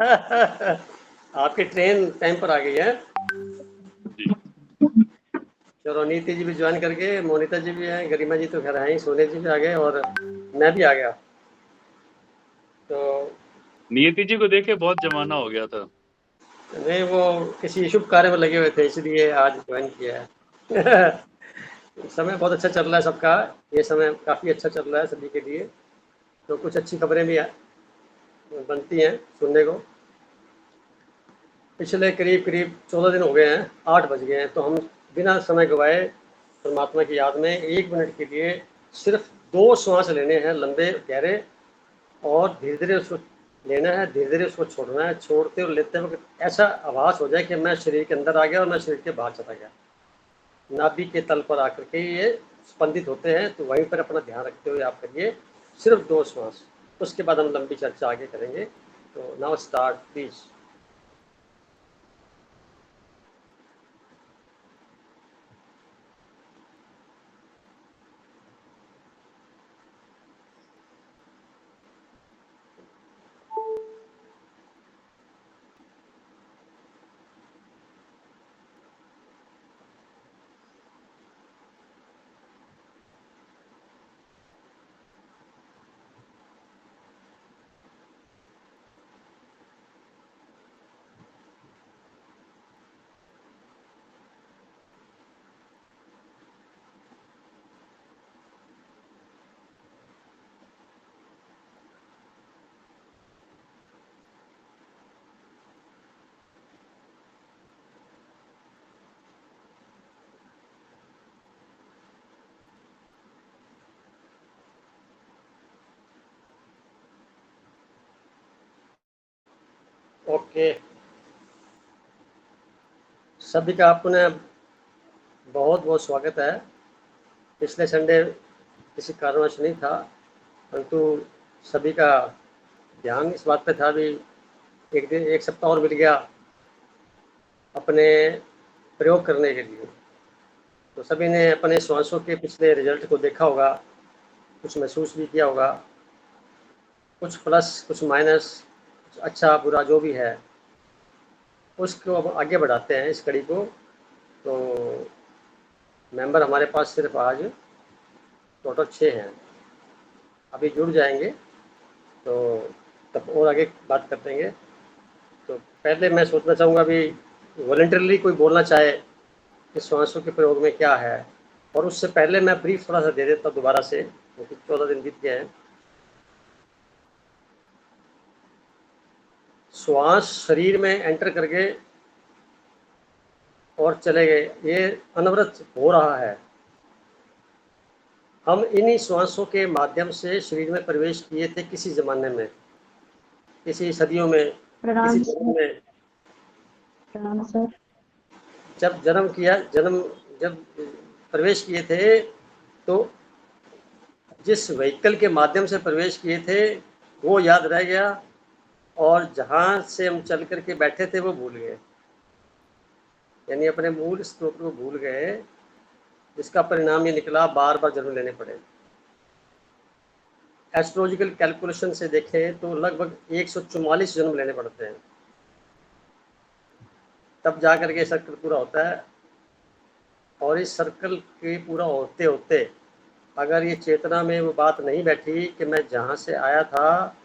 आपकी train time पर आ गई है। जी। चलो, नीति जी भी ज्वाइन कर गए, मोनिता जी भी हैं, गरिमा जी तो घर हैं ही, सोने जी भी आ गए और मैं भी आ गया। तो नियति जी को देखे बहुत जमाना हो गया था। नहीं, वो किसी शुभ कार्य में लगे हुए थे इसलिए आज ज्वाइन किया है। समय बहुत अच्छा चल रहा है सबका। ये समय काफ़ी अच्छा चल रहा है सभी के लिए। तो कुछ अच्छी खबरें भी बनती हैं सुनने को। पिछले करीब करीब 14 दिन हो गए हैं, 8 बज गए हैं, तो हम बिना समय गवाए परमात्मा की याद में 1 मिनट के लिए सिर्फ 2 श्वास लेने हैं, लंबे गहरे, और धीरे धीरे उसको लेना है, धीरे धीरे उसको छोड़ना है। छोड़ते और लेते वक्त ऐसा आभास हो जाए कि मैं शरीर के अंदर आ गया और मैं शरीर के बाहर चला गया। नाभि के तल पर आकर के ये स्पंदित होते हैं, तो वहीं पर अपना ध्यान रखते हुए आप करिए सिर्फ 2 श्वास। उसके बाद हम लंबी चर्चा आगे करेंगे। तो नाउ स्टार्ट प्लीज। ओके, सभी का आपने बहुत बहुत स्वागत है। पिछले संडे किसी कारणवश नहीं था, परंतु सभी का ध्यान इस बात पे था भी एक दिन, एक सप्ताह और मिल गया अपने प्रयोग करने के लिए। तो सभी ने अपने श्वासों के पिछले रिजल्ट को देखा होगा, कुछ महसूस भी किया होगा, कुछ प्लस कुछ माइनस, कुछ अच्छा बुरा जो भी है, उसको अब आगे बढ़ाते हैं इस कड़ी को। तो मेंबर हमारे पास सिर्फ आज टोटल 6 हैं, अभी जुड़ जाएंगे तो तब और आगे बात कर देंगे। तो पहले मैं सोचना चाहूँगा अभी वॉलंटरली कोई बोलना चाहे कि श्वासों के प्रयोग में क्या है, और उससे पहले मैं ब्रीफ थोड़ा सा दे देता हूँ दोबारा से, क्योंकि 14 दिन बीत गए हैं। श्वास शरीर में एंटर करके और चले गए, ये अनवरत हो रहा है। हम इन्हीं श्वासों के माध्यम से शरीर में प्रवेश किए थे किसी ज़माने में, किसी सदियों में, किसी प्रणाम जन्म में। प्रणाम सर। जब जन्म किया, जब प्रवेश किए थे, तो जिस व्हीकल के माध्यम से प्रवेश किए थे वो याद रह गया, और जहाँ से हम चल करके बैठे थे वो भूल गए, यानी अपने मूल स्रोत को भूल गए, जिसका परिणाम ये निकला बार बार जन्म लेने पड़े। एस्ट्रोलॉजिकल कैलकुलेशन से देखें तो लगभग 144 जन्म लेने पड़ते हैं, तब जा करके सर्कल पूरा होता है। और इस सर्कल के पूरा होते होते अगर ये चेतना में वो बात नहीं बैठी कि मैं जहाँ से आया था,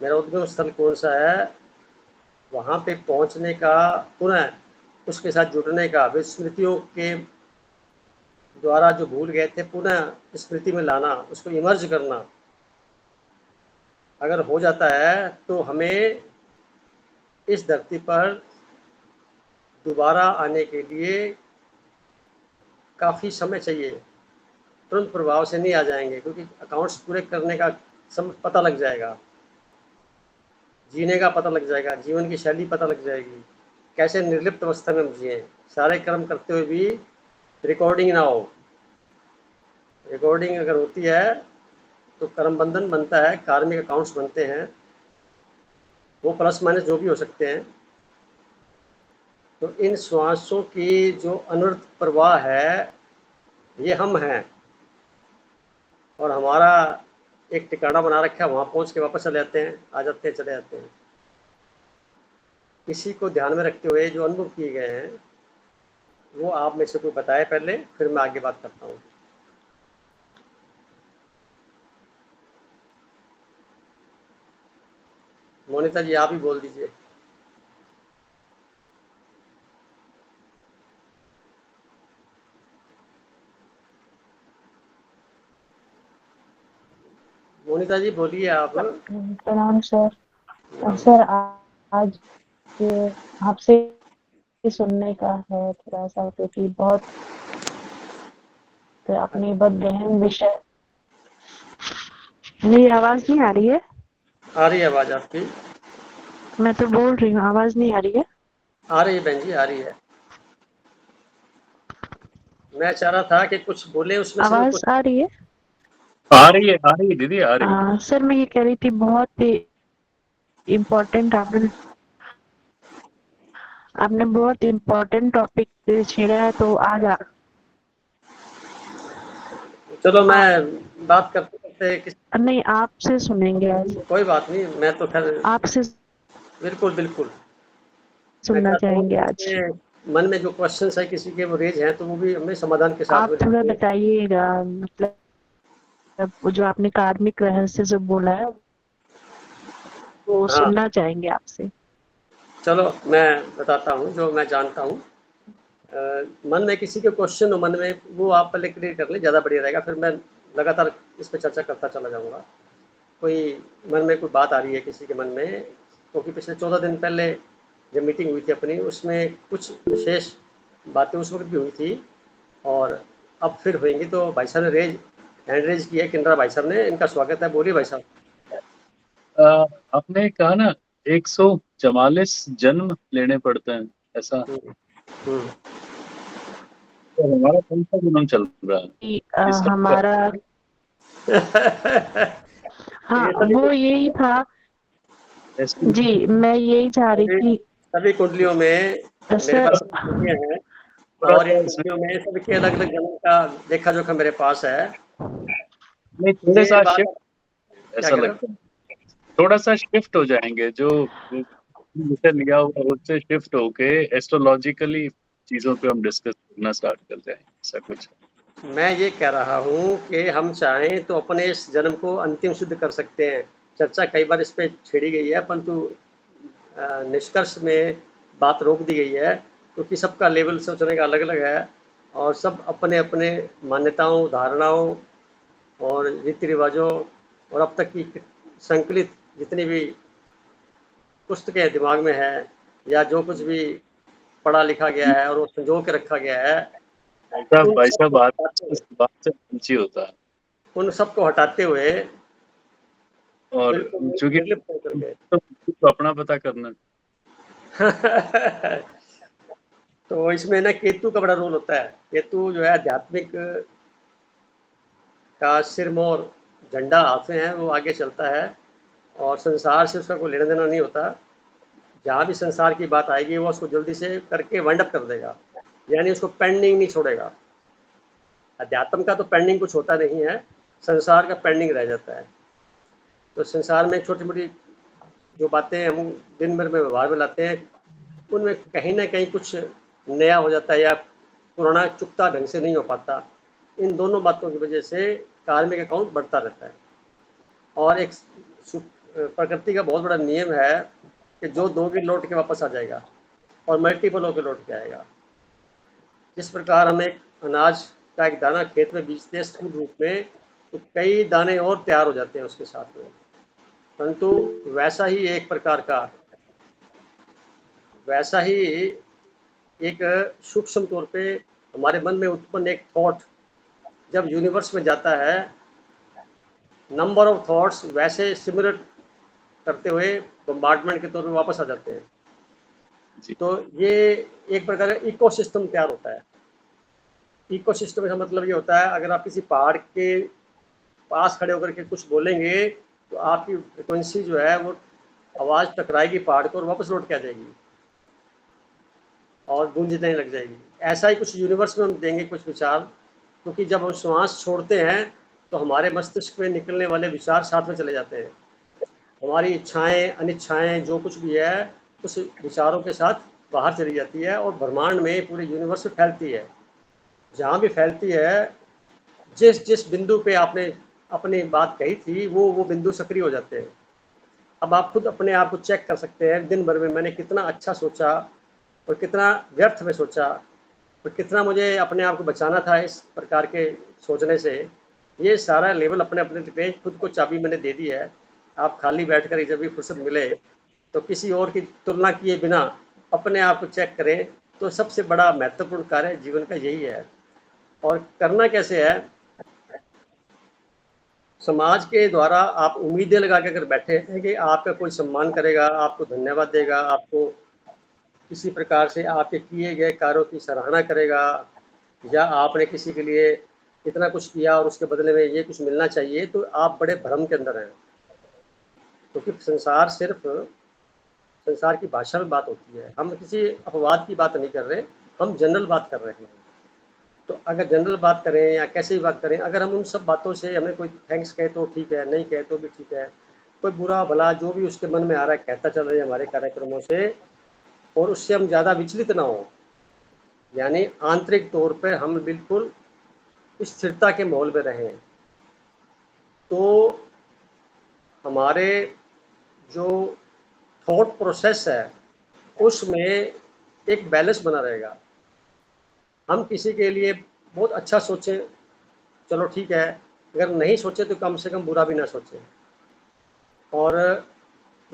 मेरा उद्गम स्थल कौन सा है, वहाँ पे पहुँचने का, पुनः उसके साथ जुड़ने का, विस्मृतियों के द्वारा जो भूल गए थे पुनः स्मृति में लाना, उसको इमर्ज करना अगर हो जाता है, तो हमें इस धरती पर दोबारा आने के लिए काफ़ी समय चाहिए। तुरंत प्रभाव से नहीं आ जाएंगे, क्योंकि अकाउंट्स पूरे करने का समय पता लग जाएगा, जीने का पता लग जाएगा, जीवन की शैली पता लग जाएगी, कैसे निर्लिप्त अवस्था में हम जिए, सारे कर्म करते हुए भी रिकॉर्डिंग ना हो। रिकॉर्डिंग अगर होती है तो कर्म बंधन बनता है, कार्मिक अकाउंट्स बनते हैं, वो प्लस माइनस जो भी हो सकते हैं। तो इन श्वासों की जो अनवरत प्रवाह है, ये हम हैं, और हमारा एक ठिकाना बना रखा है, वहाँ पहुँच के वापस चले जाते हैं, आ जाते हैं, चले जाते हैं। इसी को ध्यान में रखते हुए जो अनुभव किए गए हैं वो आप में से कोई बताए पहले, फिर मैं आगे बात करता हूँ। मोनिता जी आप ही बोल दीजिए। मोनिता जी बोलिए आप। प्रणाम सर। सर आज आपसे सुनने का है थोड़ा सा, क्योंकि बहुत अपनी बहुत गहन विषय। मेरी आवाज नहीं आ रही है? आ रही है आवाज आपकी? मैं तो बोल रही हूँ, आवाज नहीं आ रही है? आ रही है बहन जी, आ रही है। मैं चाह रहा था कि कुछ बोले उसमें से आवाज कुछ। आ रही है? आ रही है दीदी, आ रही है। सर मैं ये कह रही थी, बहुत ही इम्पोर्टेंट आपने बहुत इम्पोर्टेंट टॉपिक छेड़ा है, तो आज चलो मैं बात करते करते किस। नहीं, आपसे सुनेंगे आज। कोई बात नहीं, मैं तो खैर आपसे बिल्कुल बिल्कुल। मैं सुनना चाहता हूँ चाहेंगे कि आज। जिसके मन में जो क्वेश्चन है किसी के वो रेज हैं तो वो भी हमें समाधान के साथ आप में थोड़ा देंगे। बताइएगा, मतलब वो जो आपने कार्मिक रहस्य से बोला है वो हाँ सुनना चाहेंगे आपसे। चलो मैं बताता हूँ जो मैं जानता हूँ। मन में किसी के क्वेश्चन हो मन में, वो आप पहले क्लियर कर लें, ज़्यादा बढ़िया रहेगा, फिर मैं लगातार इस पर चर्चा करता चला जाऊँगा। कोई मन में कोई बात आ रही है किसी के मन में, क्योंकि पिछले 14 दिन पहले जब मीटिंग हुई थी अपनी, उसमें कुछ विशेष बातें उस वक्त भी हुई थी और अब फिर होंगी। तो भाई साहब ने हैंड रेज किया, किन्नरा भाई साहब ने, इनका स्वागत है, बोलिए भाई साहब। आपने कहा ना 144 जन्म लेने पड़ते हैं, ऐसा? हम्म। तो हमारा कौन सा जन्म चल रहा है कि, इस वक्त? हमारा हाँ ये सभी वो यही था ऐसे जी। मैं यही चाह रही सभी थी सभी कुंडलियों में मेरे सर। पास सभी कुंडलियाँ हैं थोड़ा और इन सा कुंडलियों में सबके अलग अलग जन्म का लेखा जोखा मेरे पास है। नहीं, थोड़ा ये सा बात शिफ्ट, क्या ऐसा कह रहे हो? लगता है थोड़ा सा शिफ्ट हो जाएंगे, जो विषय लिया हुआ है उससे शिफ्ट होके एस्ट्रोलॉजिकली चीजों पे हम डिस्कस करना स्टार्ट कर जाएंगे, ऐसा कुछ। मैं ये कह रहा हूँ कि हम चाहें तो अपने इस जन्म को अंतिम सिद्ध कर सकते हैं। चर्चा कई बार इस पे छेड़ी गई है, परंतु निष्कर्ष में बात रोक दी गई है, क्योंकि सबका लेवल सोचने का अलग अलग है और सब अपने अपने मान्यताओं, धारणाओं और रीति रिवाजों और अब तक की संकलित जितनी भी पुस्तकें दिमाग में है या जो कुछ भी पढ़ा लिखा गया है और वो संजो के रखा गया है, उन भाई साहब सबको बात हटाते हुए, इस बात से नीचे होता है। उन सबको हटाते हुए और बिल्कुल चूंकि निर्लिप्त होकर के तो अपना पता करना। तो इसमें ना केतु का बड़ा रोल होता है। केतु जो है आध्यात्मिक का सिरमौर झंडा हाथ में है, वो आगे चलता है और संसार से उसका कोई लेना देना नहीं होता। जहाँ भी संसार की बात आएगी वो उसको जल्दी से करके वाइंड अप कर देगा, यानी उसको पेंडिंग नहीं छोड़ेगा। अध्यात्म का तो पेंडिंग कुछ होता नहीं है, संसार का पेंडिंग रह जाता है। तो संसार में छोटी मोटी जो बातें हम दिन भर में व्यवहार में लाते हैं, उनमें कहीं ना कहीं कुछ नया हो जाता है या पुराना चुकता ढंग से नहीं हो पाता। इन दोनों बातों की वजह से कार्मिक अकाउंट बढ़ता रहता है। और एक प्रकृति का बहुत बड़ा नियम है कि जो दोगे लौट के वापस आ जाएगा और मल्टीपल होकर लौट के आएगा। जिस प्रकार हम एक अनाज का एक दाना खेत में बीजते हैं स्थूल रूप में, तो कई दाने और तैयार हो जाते हैं उसके साथ में। परंतु वैसा ही एक प्रकार का, वैसा ही एक सूक्ष्म तौर पे हमारे मन में उत्पन्न एक थॉट जब यूनिवर्स में जाता है, नंबर ऑफ थॉट्स वैसे सिमिलर करते हुए बम्बार्डमेंट के तौर पे वापस आ जाते हैं। जी। तो ये एक प्रकार का इकोसिस्टम तैयार होता है। इकोसिस्टम का मतलब ये होता है, अगर आप किसी पहाड़ के पास खड़े होकर के कुछ बोलेंगे तो आपकी फ्रिक्वेंसी जो है वो आवाज़ टकराएगी पहाड़ को और वापस लौट के आ जाएगी और गूंजने लग जाएगी। ऐसा ही कुछ यूनिवर्स में हम देंगे कुछ विचार, क्योंकि जब हम श्वास छोड़ते हैं तो हमारे मस्तिष्क में निकलने वाले विचार साथ में चले जाते हैं। हमारी इच्छाएं, अनिच्छाएं जो कुछ भी है उस विचारों के साथ बाहर चली जाती है और ब्रह्मांड में पूरे यूनिवर्स में फैलती है। जहाँ भी फैलती है, जिस जिस बिंदु पे आपने अपनी बात कही थी वो बिंदु सक्रिय हो जाते हैं। अब आप खुद अपने आप को चेक कर सकते हैं, दिन भर में मैंने कितना अच्छा सोचा और कितना व्यर्थ में सोचा और कितना मुझे अपने आप को बचाना था इस प्रकार के सोचने से। ये सारा लेवल अपने अपने पे खुद को चाबी मैंने दे दी है। आप खाली बैठकर जब भी फुर्सत मिले तो किसी और की तुलना किए बिना अपने आप को चेक करें, तो सबसे बड़ा महत्वपूर्ण कार्य जीवन का यही है। और करना कैसे है, समाज के द्वारा आप उम्मीदें लगा के अगर बैठे हैं कि आपका कोई सम्मान करेगा, आपको धन्यवाद देगा, आपको किसी प्रकार से आपके किए गए कार्यों की सराहना करेगा, या आपने किसी के लिए इतना कुछ किया और उसके बदले में ये कुछ मिलना चाहिए, तो आप बड़े भ्रम के अंदर हैं। क्योंकि संसार की भाषा में बात होती है। हम किसी अपवाद की बात नहीं कर रहे, हम जनरल बात कर रहे हैं। तो अगर जनरल बात करें या कैसे भी बात करें, अगर हम उन सब बातों से हमें कोई थैंक्स कहे तो ठीक है, नहीं कहे तो भी ठीक है, कोई बुरा भला जो भी उसके मन में आ रहा है कहता चल रहा है हमारे कार्यक्रमों से, और उससे हम ज़्यादा विचलित ना हो, यानी आंतरिक तौर पर हम बिल्कुल स्थिरता के माहौल में रहें, तो हमारे जो थॉट प्रोसेस है उसमें एक बैलेंस बना रहेगा। हम किसी के लिए बहुत अच्छा सोचें, चलो ठीक है, अगर नहीं सोचे तो कम से कम बुरा भी ना सोचें। और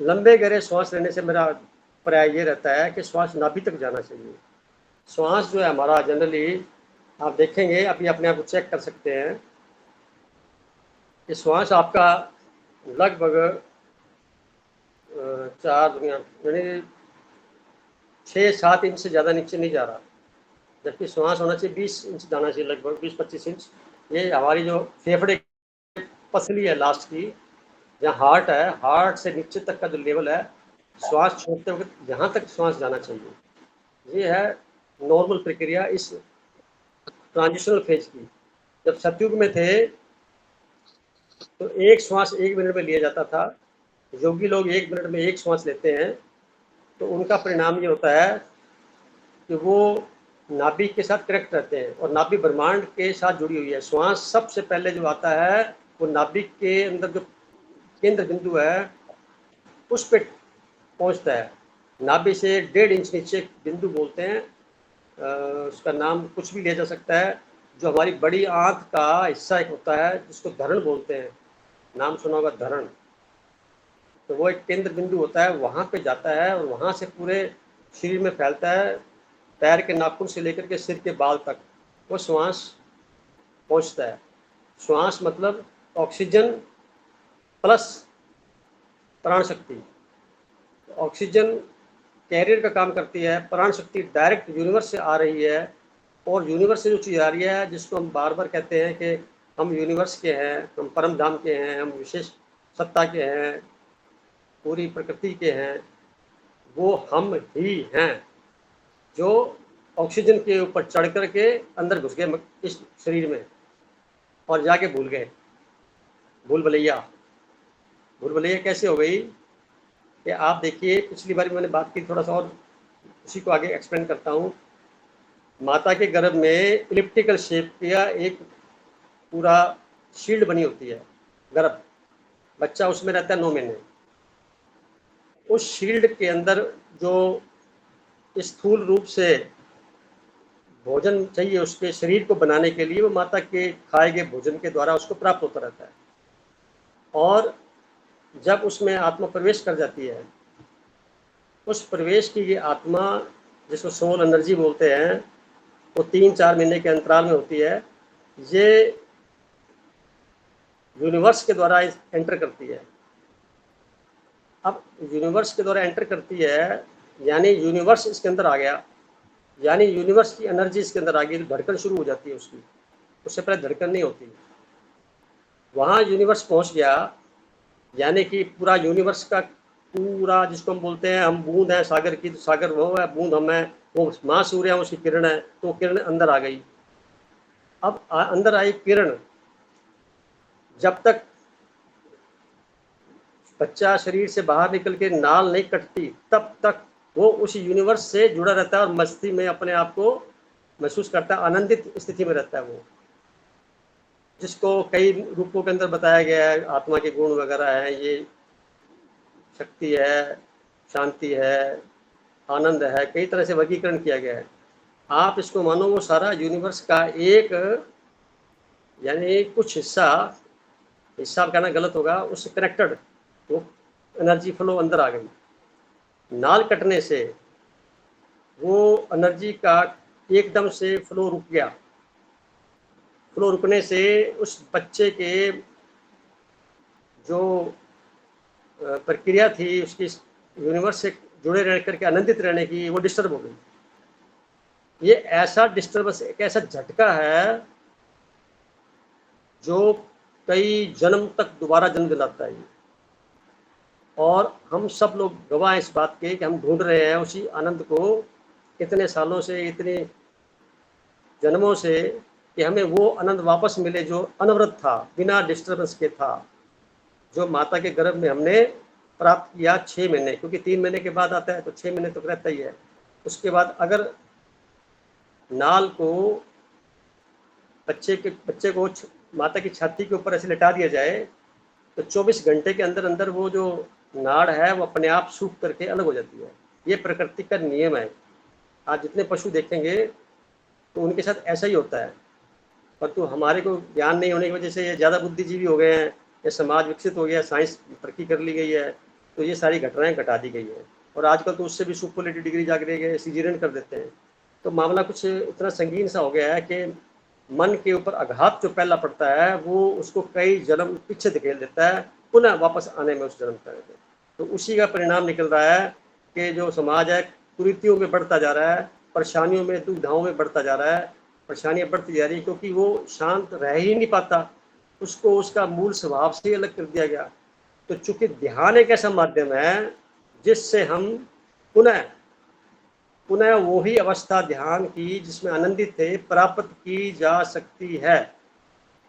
लंबे गहरे श्वास लेने से मेरा पर्याय ये रहता है कि श्वास नाभि तक जाना चाहिए। श्वास जो है हमारा जनरली, आप देखेंगे अभी अपने आप को चेक कर सकते हैं कि श्वास आपका लगभग 4 यानी 6-7 इंच से ज़्यादा नीचे नहीं जा रहा, जबकि श्वास होना चाहिए 20 इंच जाना चाहिए, लगभग 20-25 इंच। ये हमारी जो फेफड़े पसली है लास्ट की, जहाँ हार्ट है, हार्ट से नीचे तक का जो लेवल है, श्वास छोड़ते वक्त यहाँ तक श्वास जाना चाहिए। ये है नॉर्मल प्रक्रिया इस ट्रांजिशनल फेज की। जब सतयुग में थे तो एक श्वास 1 मिनट में लिया जाता था। योगी लोग 1 मिनट में 1 श्वास लेते हैं, तो उनका परिणाम ये होता है कि वो नाभि के साथ कनेक्ट रहते हैं, और नाभि ब्रह्मांड के साथ जुड़ी हुई है। श्वास सबसे पहले जो आता है वो नाभि के अंदर जो केंद्र बिंदु है उस पर पहुंचता है। नाभि से 1.5 इंच नीचे बिंदु बोलते हैं, उसका नाम कुछ भी लिया जा सकता है। जो हमारी बड़ी आंख का हिस्सा एक होता है जिसको धरण बोलते हैं, नाम सुना होगा धरण। तो वो एक केंद्र बिंदु होता है, वहाँ पे जाता है और वहाँ से पूरे शरीर में फैलता है, पैर के नाखून से लेकर के सिर के बाल तक वो श्वास पहुँचता है। श्वास मतलब ऑक्सीजन प्लस प्राण शक्ति। ऑक्सीजन कैरियर का काम करती है, प्राण शक्ति डायरेक्ट यूनिवर्स से आ रही है, और यूनिवर्स से जो चीज़ आ रही है जिसको हम बार बार कहते हैं कि हम यूनिवर्स के हैं, हम परम धाम के हैं, हम विशेष सत्ता के हैं, पूरी प्रकृति के हैं, वो हम ही हैं जो ऑक्सीजन के ऊपर चढ़ कर के अंदर घुस गए इस शरीर में और जाके भूल गए। भूल भुलैया कैसे हो गई कि आप देखिए, पिछली बार मैंने बात की, थोड़ा सा और उसी को आगे एक्सप्लेन करता हूँ। माता के गर्भ में इलिप्टिकल शेप का एक पूरा शील्ड बनी होती है, गर्भ, बच्चा उसमें रहता है 9 महीने। उस शील्ड के अंदर जो स्थूल रूप से भोजन चाहिए उसके शरीर को बनाने के लिए, वो माता के खाए गए भोजन के द्वारा उसको प्राप्त होता रहता है। और जब उसमें आत्मा प्रवेश कर जाती है, उस प्रवेश की ये आत्मा जिसको सोल एनर्जी बोलते हैं, वो 3-4 महीने के अंतराल में होती है। ये यूनिवर्स के द्वारा एंटर करती है। अब यूनिवर्स के द्वारा एंटर करती है यानी यूनिवर्स इसके अंदर आ गया, यानी यूनिवर्स की एनर्जी इसके अंदर आ गई, तो धड़कन शुरू हो जाती है उसकी। उससे पहले धड़कन नहीं होती। वहाँ यूनिवर्स पहुँच गया, यानी कि पूरा यूनिवर्स का पूरा, जिसको हम बोलते हैं, हम बूंद है सागर की, तो सागर वो है, बूंद हम है, वो माँ सूर्य है, उसकी किरण है, तो किरण अंदर आ गई। अब अंदर आई किरण, जब तक बच्चा शरीर से बाहर निकल के नाल नहीं कटती तब तक वो उस यूनिवर्स से जुड़ा रहता है और मस्ती में अपने आप को महसूस करता है, आनंदित स्थिति में रहता है वो, जिसको कई रूपों के अंदर बताया गया है, आत्मा के गुण वगैरह हैं, ये शक्ति है, शांति है, आनंद है, कई तरह से वर्गीकरण किया गया है। आप इसको मानो वो सारा यूनिवर्स का एक, यानी कुछ हिस्सा कहना गलत होगा, उससे कनेक्टेड वो एनर्जी फ्लो अंदर आ गई। नाल कटने से वो एनर्जी का एकदम से फ्लो रुक गया। फ्लो रुकने से उस बच्चे के जो प्रक्रिया थी उसकी यूनिवर्स से जुड़े रह करके आनंदित रहने की, वो डिस्टर्ब हो गई। ये ऐसा डिस्टर्बेंस, एक ऐसा झटका है जो कई जन्म तक दोबारा जन्म दिलाता है। और हम सब लोग गवाह हैं इस बात के कि हम ढूंढ रहे हैं उसी आनंद को इतने सालों से, इतने जन्मों से, कि हमें वो आनंद वापस मिले जो अनवरत था, बिना डिस्टर्बेंस के था, जो माता के गर्भ में हमने प्राप्त किया 6 महीने, क्योंकि 3 महीने के बाद आता है तो 6 महीने तक रहता ही है। उसके बाद अगर नाल को बच्चे को माता की छाती के ऊपर ऐसे लिटा दिया जाए तो 24 घंटे के अंदर अंदर वो जो नाड़ है वो अपने आप सूख करके अलग हो जाती है। ये प्रकृति का नियम है। आप जितने पशु देखेंगे तो उनके साथ ऐसा ही होता है, परंतु हमारे को ज्ञान नहीं होने की वजह से ये ज़्यादा बुद्धिजीवी हो गए हैं, ये समाज विकसित हो गया, साइंस तरक्की कर ली गई है, तो ये सारी घटनाएं घटा दी गई है। और आजकल तो उससे भी सुपरलेटिव डिग्री जाकर के सीजरियन कर देते हैं। तो मामला कुछ इतना संगीन सा हो गया है कि मन के ऊपर आघात जो पहला पड़ता है वो उसको कई जन्म पीछे धकेल देता है, पुनः वापस आने में उस जन्म तक। तो उसी का परिणाम निकल रहा है कि जो समाज है कुरीतियों में बढ़ता जा रहा है, परेशानियों में, दुविधाओं में बढ़ता जा रहा है, परेशानियां बढ़ती जा रही है, क्योंकि वो शांत रह ही नहीं पाता, उसको उसका मूल स्वभाव से अलग कर दिया गया। तो चूंकि ध्यान एक ऐसा माध्यम है जिससे हम पुनः वही अवस्था ध्यान की जिसमें आनंदित थे प्राप्त की जा सकती है,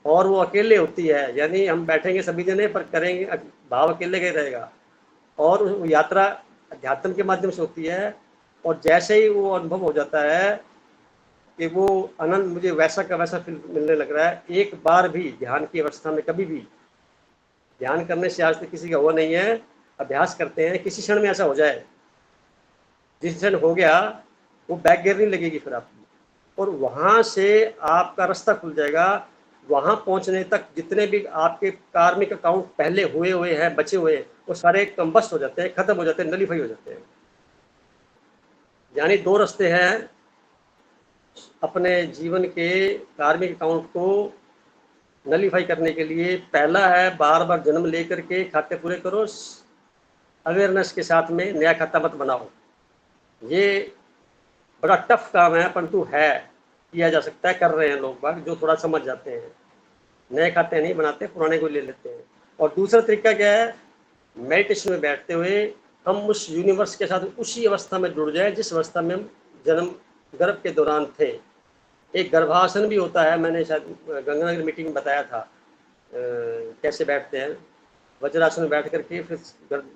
और वो अकेले होती है। यानी हम बैठेंगे सभी जने पर करेंगे, भाव अकेले का रहेगा, और वो यात्रा अध्यात्म के माध्यम से होती है। और जैसे ही वो अनुभव हो जाता है कि वो आनंद मुझे वैसा का वैसा मिलने लग रहा है, एक बार भी ध्यान की अवस्था में, कभी भी ध्यान करने से आज तक किसी का हुआ नहीं है, अभ्यास करते हैं, किसी क्षण में ऐसा हो जाए, जिस क्षण हो गया वो बैक गियर नहीं लगेगी फिर आपकी, और वहाँ से आपका रास्ता खुल जाएगा। वहाँ पहुँचने तक जितने भी आपके कार्मिक अकाउंट पहले हुए हैं, बचे हुए, वो सारे कंबस्ट हो जाते हैं, खत्म हो जाते हैं, नलीफाई हो जाते हैं। यानी 2 रास्ते हैं अपने जीवन के कार्मिक अकाउंट को नलीफाई करने के लिए। पहला है बार बार जन्म लेकर के खाते पूरे करो, अवेयरनेस के साथ में नया खाता मत बनाओ। ये बड़ा टफ काम है, परंतु है, किया जा सकता है, कर रहे हैं लोग बाग जो थोड़ा समझ जाते हैं। नए खाते नहीं बनाते, पुराने को ले लेते हैं। और दूसरा तरीका क्या है, मेडिटेशन में बैठते हुए हम उस यूनिवर्स के साथ उसी अवस्था में जुड़ जाए जिस अवस्था में हम जन्म गर्भ के दौरान थे। एक गर्भासन भी होता है, मैंने शायद गंगानगर मीटिंग में बताया था कैसे बैठते हैं। वज्रासन में बैठ करके फिर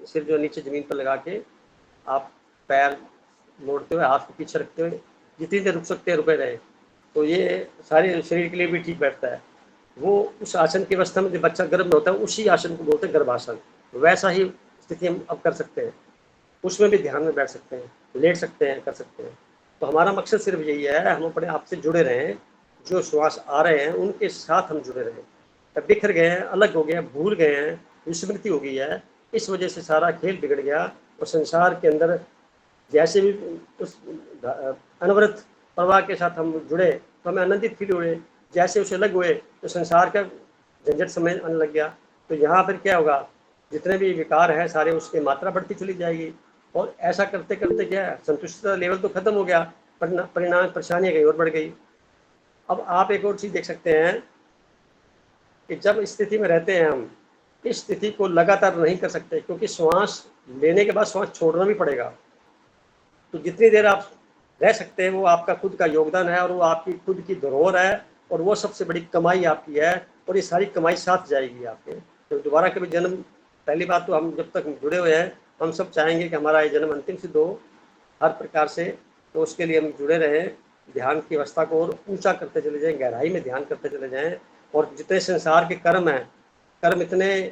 सिर जो नीचे ज़मीन पर लगा के आप पैर मोड़ते हुए, हाथ को पीछे रखते हुए जितनी देर रुक सकते हैं रुके रहे, तो ये सारे शरीर के लिए भी ठीक बैठता है। वो उस आसन की अवस्था में जब बच्चा गर्भ में होता है उसी आसन को बोलते हैं गर्भासन। वैसा ही स्थिति हम अब कर सकते हैं, उसमें भी ध्यान में बैठ सकते हैं, लेट सकते हैं, कर सकते हैं। तो हमारा मकसद सिर्फ यही है, हम अपने आप से जुड़े रहें, जो श्वास आ रहे हैं उनके साथ हम जुड़े रहें। अब बिखर गए हैं, अलग हो गए हैं, भूल गए हैं, विस्मृति हो गई है, इस वजह से सारा खेल बिगड़ गया। और संसार के अंदर जैसे भी उस अनवरत प्रवाह के साथ हम जुड़े तो हमें आनंदित फील हुए, जैसे उसे अलग हुए तो संसार का झंझट समझ आने लग गया। तो यहाँ पर क्या होगा, जितने भी विकार हैं सारे उसकी मात्रा बढ़ती चली जाएगी। और ऐसा करते करते क्या है, संतुष्टता लेवल तो खत्म हो गया, परिणाम परेशानियाँ कहीं और बढ़ गई। अब आप एक और चीज़ देख सकते हैं कि जब स्थिति में रहते हैं हम, इस स्थिति को लगातार नहीं कर सकते, क्योंकि श्वास लेने के बाद श्वास छोड़ना भी पड़ेगा। तो जितनी देर आप रह सकते हैं वो आपका खुद का योगदान है, और वो आपकी खुद की धरोहर है, और वो सबसे बड़ी कमाई आपकी है, और ये सारी कमाई साथ जाएगी आपके। तो दोबारा कभी जन्म, पहली बात तो हम जब तक जुड़े हुए हैं हम सब चाहेंगे कि हमारा ये जन्म अंतिम सिद्ध हो, हर प्रकार से। तो उसके लिए हम जुड़े रहें, ध्यान की अवस्था को और ऊंचा करते चले जाएं, गहराई में ध्यान करते चले जाएं। और जितने संसार के कर्म हैं, कर्म इतने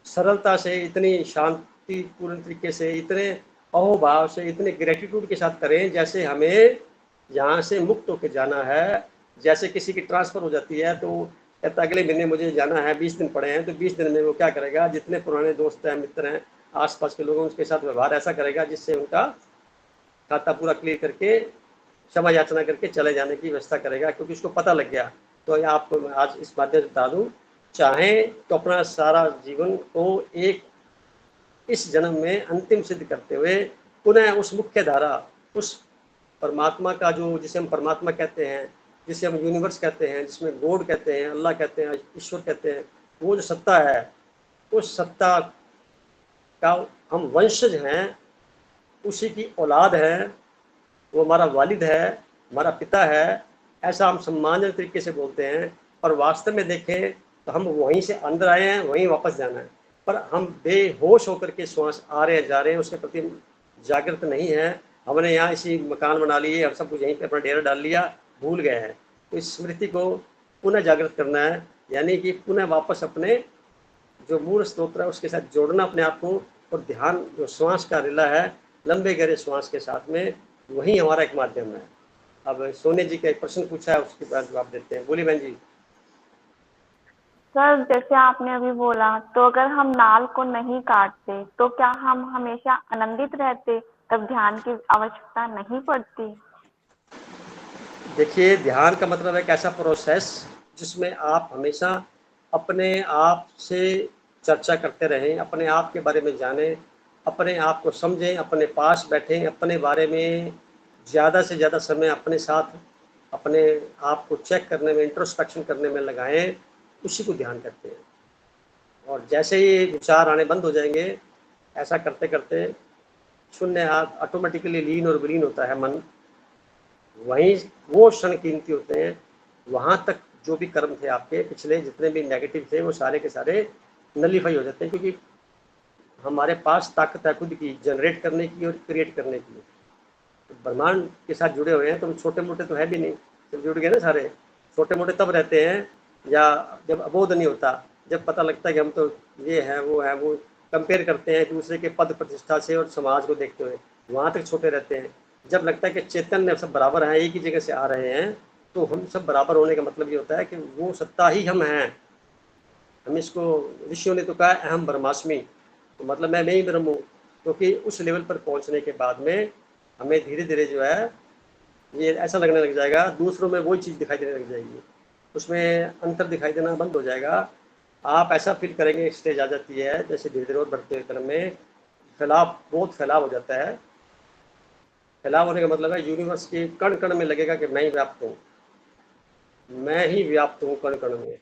सरलता से, इतनी शांतिपूर्ण तरीके से, इतने अहोभाव से, इतने ग्रेटिट्यूड के साथ करें जैसे हमें यहाँ से मुक्त होकर जाना है। जैसे किसी की ट्रांसफ़र हो जाती है तो कहता अगले महीने मुझे जाना है, 20 दिन पड़े हैं, तो 20 दिन में वो क्या करेगा, जितने पुराने दोस्त हैं, मित्र हैं, आसपास के लोगों उसके साथ व्यवहार ऐसा करेगा जिससे उनका खाता पूरा क्लियर करके क्षमा याचना करके चले जाने की व्यवस्था करेगा, क्योंकि उसको पता लग गया। तो आपको आज इस माध्यम से बता दूँ, चाहें तो अपना सारा जीवन को एक इस जन्म में अंतिम सिद्ध करते हुए पुनः उस मुख्य धारा, उस परमात्मा का जो, जिसे हम परमात्मा कहते हैं, जिसे हम यूनिवर्स कहते हैं, जिसमें गॉड कहते हैं, अल्लाह कहते हैं, ईश्वर कहते हैं, वो जो सत्ता है, उस सत्ता का हम वंशज हैं, उसी की औलाद हैं, वो हमारा वालिद है, हमारा पिता है, ऐसा हम सम्मानजनक तरीके से बोलते हैं। और वास्तव में देखें तो हम वहीं से अंदर आए हैं, वहीं वापस जाना है, पर हम बेहोश होकर के श्वास आ रहे हैं, जा रहे हैं, उसके प्रति जागृत नहीं है। हमने यहाँ इसी मकान बना लिए, हम सब कुछ यहीं पे अपना डेरा डाल लिया, भूल गए हैं। तो इस स्मृति को पुनः जागृत करना है, यानी कि पुनः वापस अपने जो मूल स्त्रोत्र है उसके साथ जोड़ना अपने आप को। और ध्यान जो श्वास का रिला है, लंबे गहरे श्वास के साथ में, वही हमारा एक माध्यम है। अब सोने जी का एक प्रश्न पूछा है, उसके बाद जवाब देते हैं। बोलिए बहन जी। सर, जैसे आपने अभी बोला, तो अगर हम नाल को नहीं काटते तो क्या हम हमेशा आनंदित रहते, तब ध्यान की आवश्यकता नहीं पड़ती? देखिए, ध्यान का मतलब है एक ऐसा प्रोसेस जिसमें आप हमेशा अपने आप से चर्चा करते रहें, अपने आप के बारे में जानें, अपने आप को समझें, अपने पास बैठें, अपने बारे में ज़्यादा से ज़्यादा समय अपने साथ, अपने आप को चेक करने में, इंट्रोस्पेक्शन करने में लगाएं, उसी को ध्यान करते हैं। और जैसे ही विचार आने बंद हो जाएंगे, ऐसा करते करते शून्य ऑटोमेटिकली लीन और विलीन होता है मन। वहीं वो क्षण कीमती होते हैं, वहाँ तक जो भी कर्म थे आपके पिछले, जितने भी नेगेटिव थे, वो सारे के सारे नलीफाई हो जाते हैं, क्योंकि हमारे पास ताकत है खुद की जनरेट करने की और क्रिएट करने की। तो ब्रह्मांड के साथ जुड़े हुए हैं, तो छोटे मोटे तो है भी नहीं, जब जुड़ गए ना सारे। छोटे मोटे तब रहते हैं या जब अबोध नहीं होता, जब पता लगता है कि हम तो ये है वो है, वो कंपेयर करते हैं दूसरे के पद प्रतिष्ठा से और समाज को देखते हुए, वहाँ तक छोटे रहते हैं। जब लगता है कि चैतन्य सब बराबर हैं, एक ही जगह से आ रहे हैं, तो हम सब बराबर होने का मतलब ये होता है कि वो सत्ता ही हम हैं। हम इसको, ऋषियों ने तो कहा अहम ब्रह्मास्मि, तो मतलब मैं ही ब्रह्म हूँ। क्योंकि उस लेवल पर पहुँचने के बाद में हमें धीरे धीरे जो है ये ऐसा लगने लग जाएगा, दूसरों में वही चीज़ दिखाई देने लग जाएगी, उसमें अंतर दिखाई देना बंद हो जाएगा। आप ऐसा फील करेंगे, स्टेज आ जाती है जैसे धीरे धीरे और बढ़ते हुए क्रम में फैलाव, बहुत फैलाव हो जाता है। फैलाव होने का मतलब है यूनिवर्स के कण कण में लगेगा कि मैं ही व्याप्त हूँ, मैं ही व्याप्त हूँ कण कण में,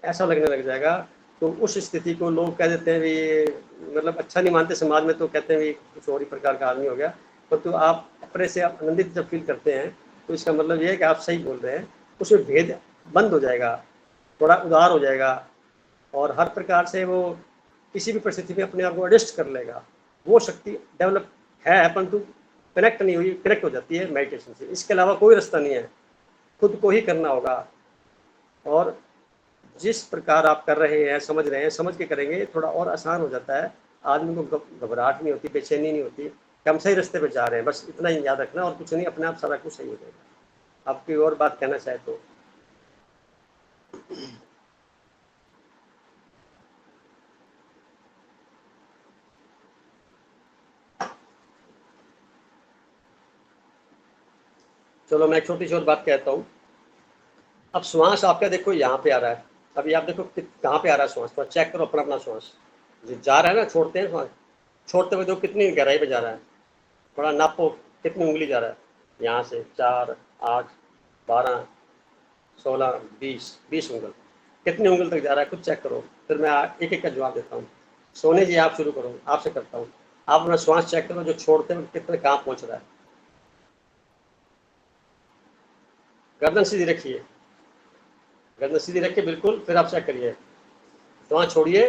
ऐसा लगने लग जाएगा। तो उस स्थिति को लोग कह देते हैं भी, मतलब अच्छा नहीं मानते समाज में, तो कहते हैं भी कुछ और ही प्रकार का आदमी हो गया। पर तो आप अपने से आप आनंदित जब फील करते हैं, तो इसका मतलब ये है कि आप सही बोल रहे हैं। उसमें भेद बंद हो जाएगा, थोड़ा उदार हो जाएगा, और हर प्रकार से वो किसी भी परिस्थिति में अपने आप को एडजस्ट कर लेगा। वो शक्ति डेवलप है, परंतु कनेक्ट नहीं हुई, कनेक्ट हो जाती है मेडिटेशन से। इसके अलावा कोई रास्ता नहीं है, खुद को ही करना होगा। और जिस प्रकार आप कर रहे हैं, समझ रहे हैं, समझ के करेंगे, थोड़ा और आसान हो जाता है। आदमी को घबराहट नहीं होती, बेचैनी नहीं होती, कि हम सही रास्ते पे जा रहे हैं, बस इतना ही याद रखना, और कुछ नहीं, अपने आप सारा कुछ सही हो जाएगा। आप कोई और बात कहना चाहे तो। चलो मैं एक छोटी सी और बात कहता हूँ। अब श्वास आपका देखो यहाँ पे आ रहा है, अभी आप देखो कहाँ पे आ रहा है श्वास, तो चेक करो अपना अपना श्वास जो जा रहा है ना, छोड़ते हैं श्वास, छोड़ते हुए देखो कितनी गहराई पे जा रहा है, थोड़ा नापो कितनी उंगली जा रहा है, यहाँ से 4, 8, 12, 16, 20 उंगल, कितनी उंगल तक जा रहा है, खुद चेक करो। फिर मैं एक एक का जवाब देता हूँ। सोने जी आप शुरू करो, आपसे करता हूँ। आप अपना श्वास चेक करो, जो छोड़ते हैं कितने कहाँ पहुँच रहा है। गर्दन सीधी रखिए, गर्दन सीधी रखिए बिल्कुल, फिर आप चेक करिए, वहाँ छोड़िए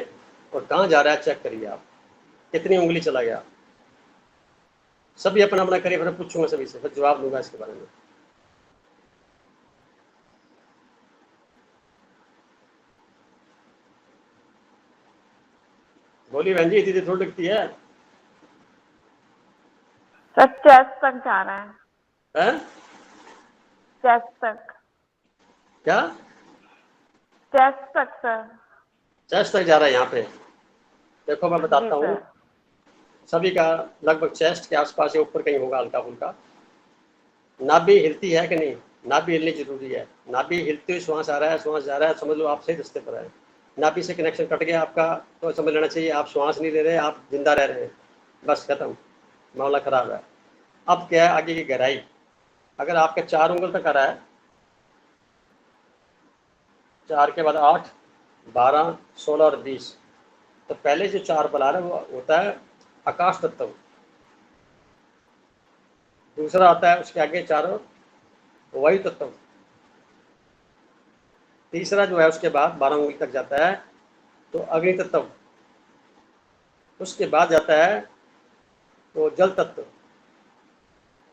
और कहाँ जा रहा है चेक करिए, आप कितनी उंगली चला गया। सभी अपना अपना करिए, फिर पूछूंगा सभी से, फिर जवाब दूंगा इसके बारे में। बोली बहन जी, इतनी थोड़ी लगती है। सर चेस्ट तक जा रहा है, हैं? चेस्ट तक, क्या चेस्ट तक सर। चेस्ट तक जा रहा है यहाँ पे? देखो मैं जी बताता हूँ, सर। सभी का लगभग चेस्ट के आसपास या ऊपर कहीं होगा हल्का फुल्का। नाभि हिलती है कि नहीं? नाभि हिलनी जरूरी है। नाभि हिलते हुए श्वास आ रहा है, श्वास जा रहा है, समझ लो आप सही रास्ते पर है। नाभि से कनेक्शन कट गया आपका तो समझ लेना चाहिए आप श्वास नहीं ले रहे, आप जिंदा रह रहे हैं, बस खत्म, मामला खराब है। अब क्या है आगे की गहराई? अगर आपके 4 उंगल तक आ रहा है, 4 के बाद 8, 12, 16 और 20, तो पहले जो 4 बल आ रहा है वो होता है आकाश तत्व। दूसरा आता है उसके आगे 4 वायु तत्व। तीसरा जो है उसके बाद 12 उंगली तक जाता है तो अग्नि तत्व। उसके बाद जाता है तो जल तत्व,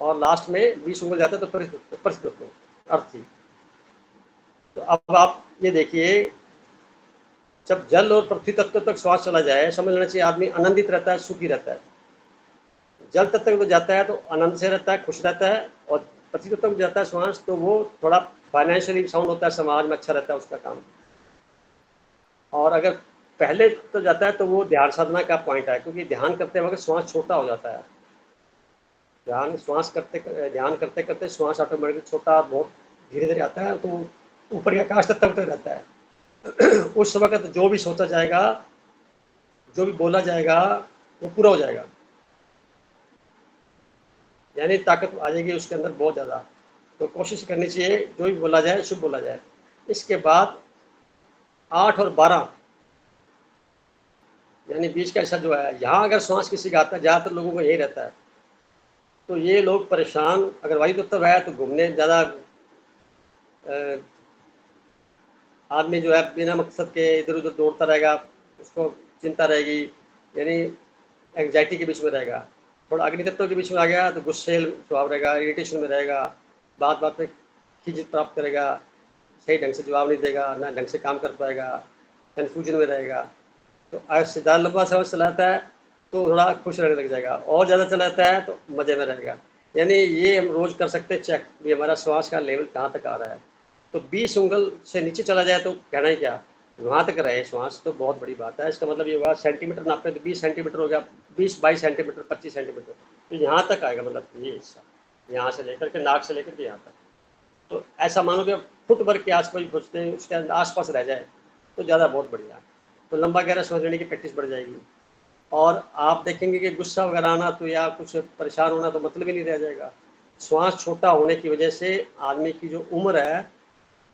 और लास्ट में 20 उंगल जाता है तो पृथ्वी तत्व, अर्थी। तो अब आप ये देखिए, जब जल और पृथ्वी तत्व तक श्वास चला जाए, समझ लेना चाहिए आदमी आनंदित रहता है, सुखी रहता है। जल तत्व को जाता है तो आनंद से रहता है, खुश रहता है, और पृथ्वी तत्व को जाता है श्वास तो वो थोड़ा फाइनेंशियली साउंड होता है, समाज में अच्छा रहता है उसका काम। और अगर पहले तो जाता है तो वो ध्यान साधना का पॉइंट है, क्योंकि ध्यान करते वक्त श्वास छोटा हो जाता है। ध्यान करते करते श्वास ऑटोमेटिक छोटा, बहुत धीरे धीरे आता है, तो ऊपर के आकाश तक तक रहता है। उस वक्त जो भी सोचा जाएगा, जो भी बोला जाएगा, वो पूरा हो जाएगा, यानी ताकत आ जाएगी उसके अंदर बहुत ज़्यादा। तो कोशिश करनी चाहिए जो भी बोला जाए शुभ बोला जाए। इसके बाद 8 और 12 यानी 20 का हिस्सा जो है, यहाँ अगर श्वास किसी का आता है, ज़्यादातर लोगों को यही रहता है, तो ये लोग परेशान, अगर वायु तत्व है तो घूमने ज़्यादा, आदमी जो है बिना मकसद के इधर उधर दौड़ता रहेगा, उसको चिंता रहेगी, यानी एंग्जाइटी के बीच में रहेगा। थोड़ा अग्नि तत्व के बीच में आ गया तो गुस्सेल स्वभाव रहेगा, इरिटेशन में रहेगा, बात बात पे खिंच प्राप्त करेगा, सही ढंग से जवाब नहीं देगा, ना ढंग से काम कर पाएगा, कन्फ्यूजन में रहेगा। तो ऐसे ज़्यादा लंबा समय चलाता है तो थोड़ा खुश रहने लग जाएगा, और ज़्यादा चलाता है तो मज़े में रहेगा। यानी ये हम रोज़ कर सकते हैं चेक, ये हमारा श्वास का लेवल कहाँ तक आ रहा है। तो 20 उंगल से नीचे चला जाए तो कहना ही क्या, वहाँ तक रहे श्वास तो बहुत बड़ी बात है। इसका मतलब ये हुआ सेंटीमीटर नापे तो 20 सेंटीमीटर हो गया, 20-22 सेंटीमीटर, 25 सेंटीमीटर, तो यहाँ तक आएगा, मतलब ये हिस्सा यहाँ से लेकर के नाक से लेकर के यहाँ तक। तो ऐसा मानो कि फुट भर के आसपास खोजते हैं, उसके आसपास रह जाए तो ज़्यादा बहुत बढ़िया। तो लंबा गहरा सांस लेने की प्रैक्टिस बढ़ जाएगी, और आप देखेंगे कि गुस्सा वगैरह आना तो या कुछ परेशान होना तो मतलब ही नहीं रह जाएगा। श्वास छोटा होने की वजह से आदमी की जो उम्र है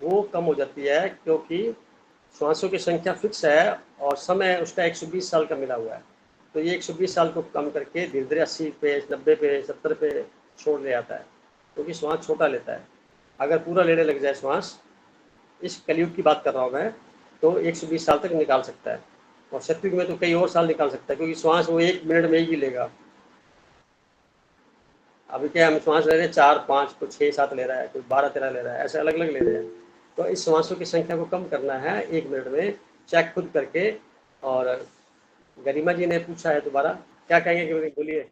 वो कम हो जाती है, क्योंकि श्वासों की संख्या फिक्स है और समय उसका 120 साल का मिला हुआ है। तो ये 120 साल को कम करके धीरे धीरे 80 पे, 90 पे, 70 पे छोड़ ले आता है, क्योंकि श्वास छोटा लेता है। अगर पूरा लेने लग जाए श्वास, इस कलयुग की बात कर रहा हूँ मैं, तो 120 साल तक निकाल सकता है, और सतयुग में तो कई और साल निकाल सकता है, क्योंकि श्वास वो 1 मिनट में ही लेगा। अभी क्या हम श्वास ले रहे हैं 4, 5, कोई 6, 7 ले रहा है, कोई 12, 13 ले रहा है, ऐसे अलग अलग ले रहे हैं। तो इस श्वासों की संख्या को कम करना है 1 मिनट में, चेक खुद करके। और गरिमा जी ने पूछा है दोबारा, क्या कहेंगे कि बोलिए।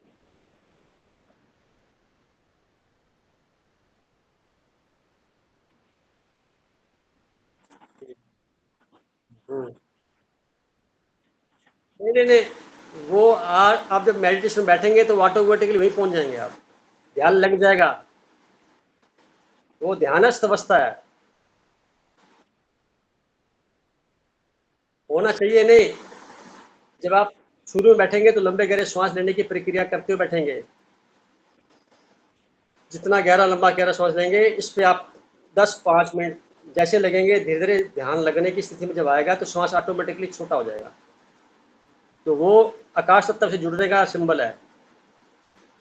नहीं नहीं नहीं, वो आप जब मेडिटेशन बैठेंगे तो ऑटोमेटिकली वहीं पहुंच जाएंगे आप, ध्यान लग जाएगा, वो ध्यानस्थ अवस्था है। होना चाहिए नहीं, जब आप शुरू में बैठेंगे तो लंबे गहरे श्वास लेने की प्रक्रिया करते हुए बैठेंगे, जितना गहरा लंबा गहरा श्वास लेंगे इस पे आप 10-5 मिनट जैसे लगेंगे, धीरे धीरे ध्यान लगने की स्थिति में जब आएगा तो श्वास ऑटोमेटिकली छोटा हो जाएगा। तो वो आकाश तत्व से जुड़ने का सिंबल है,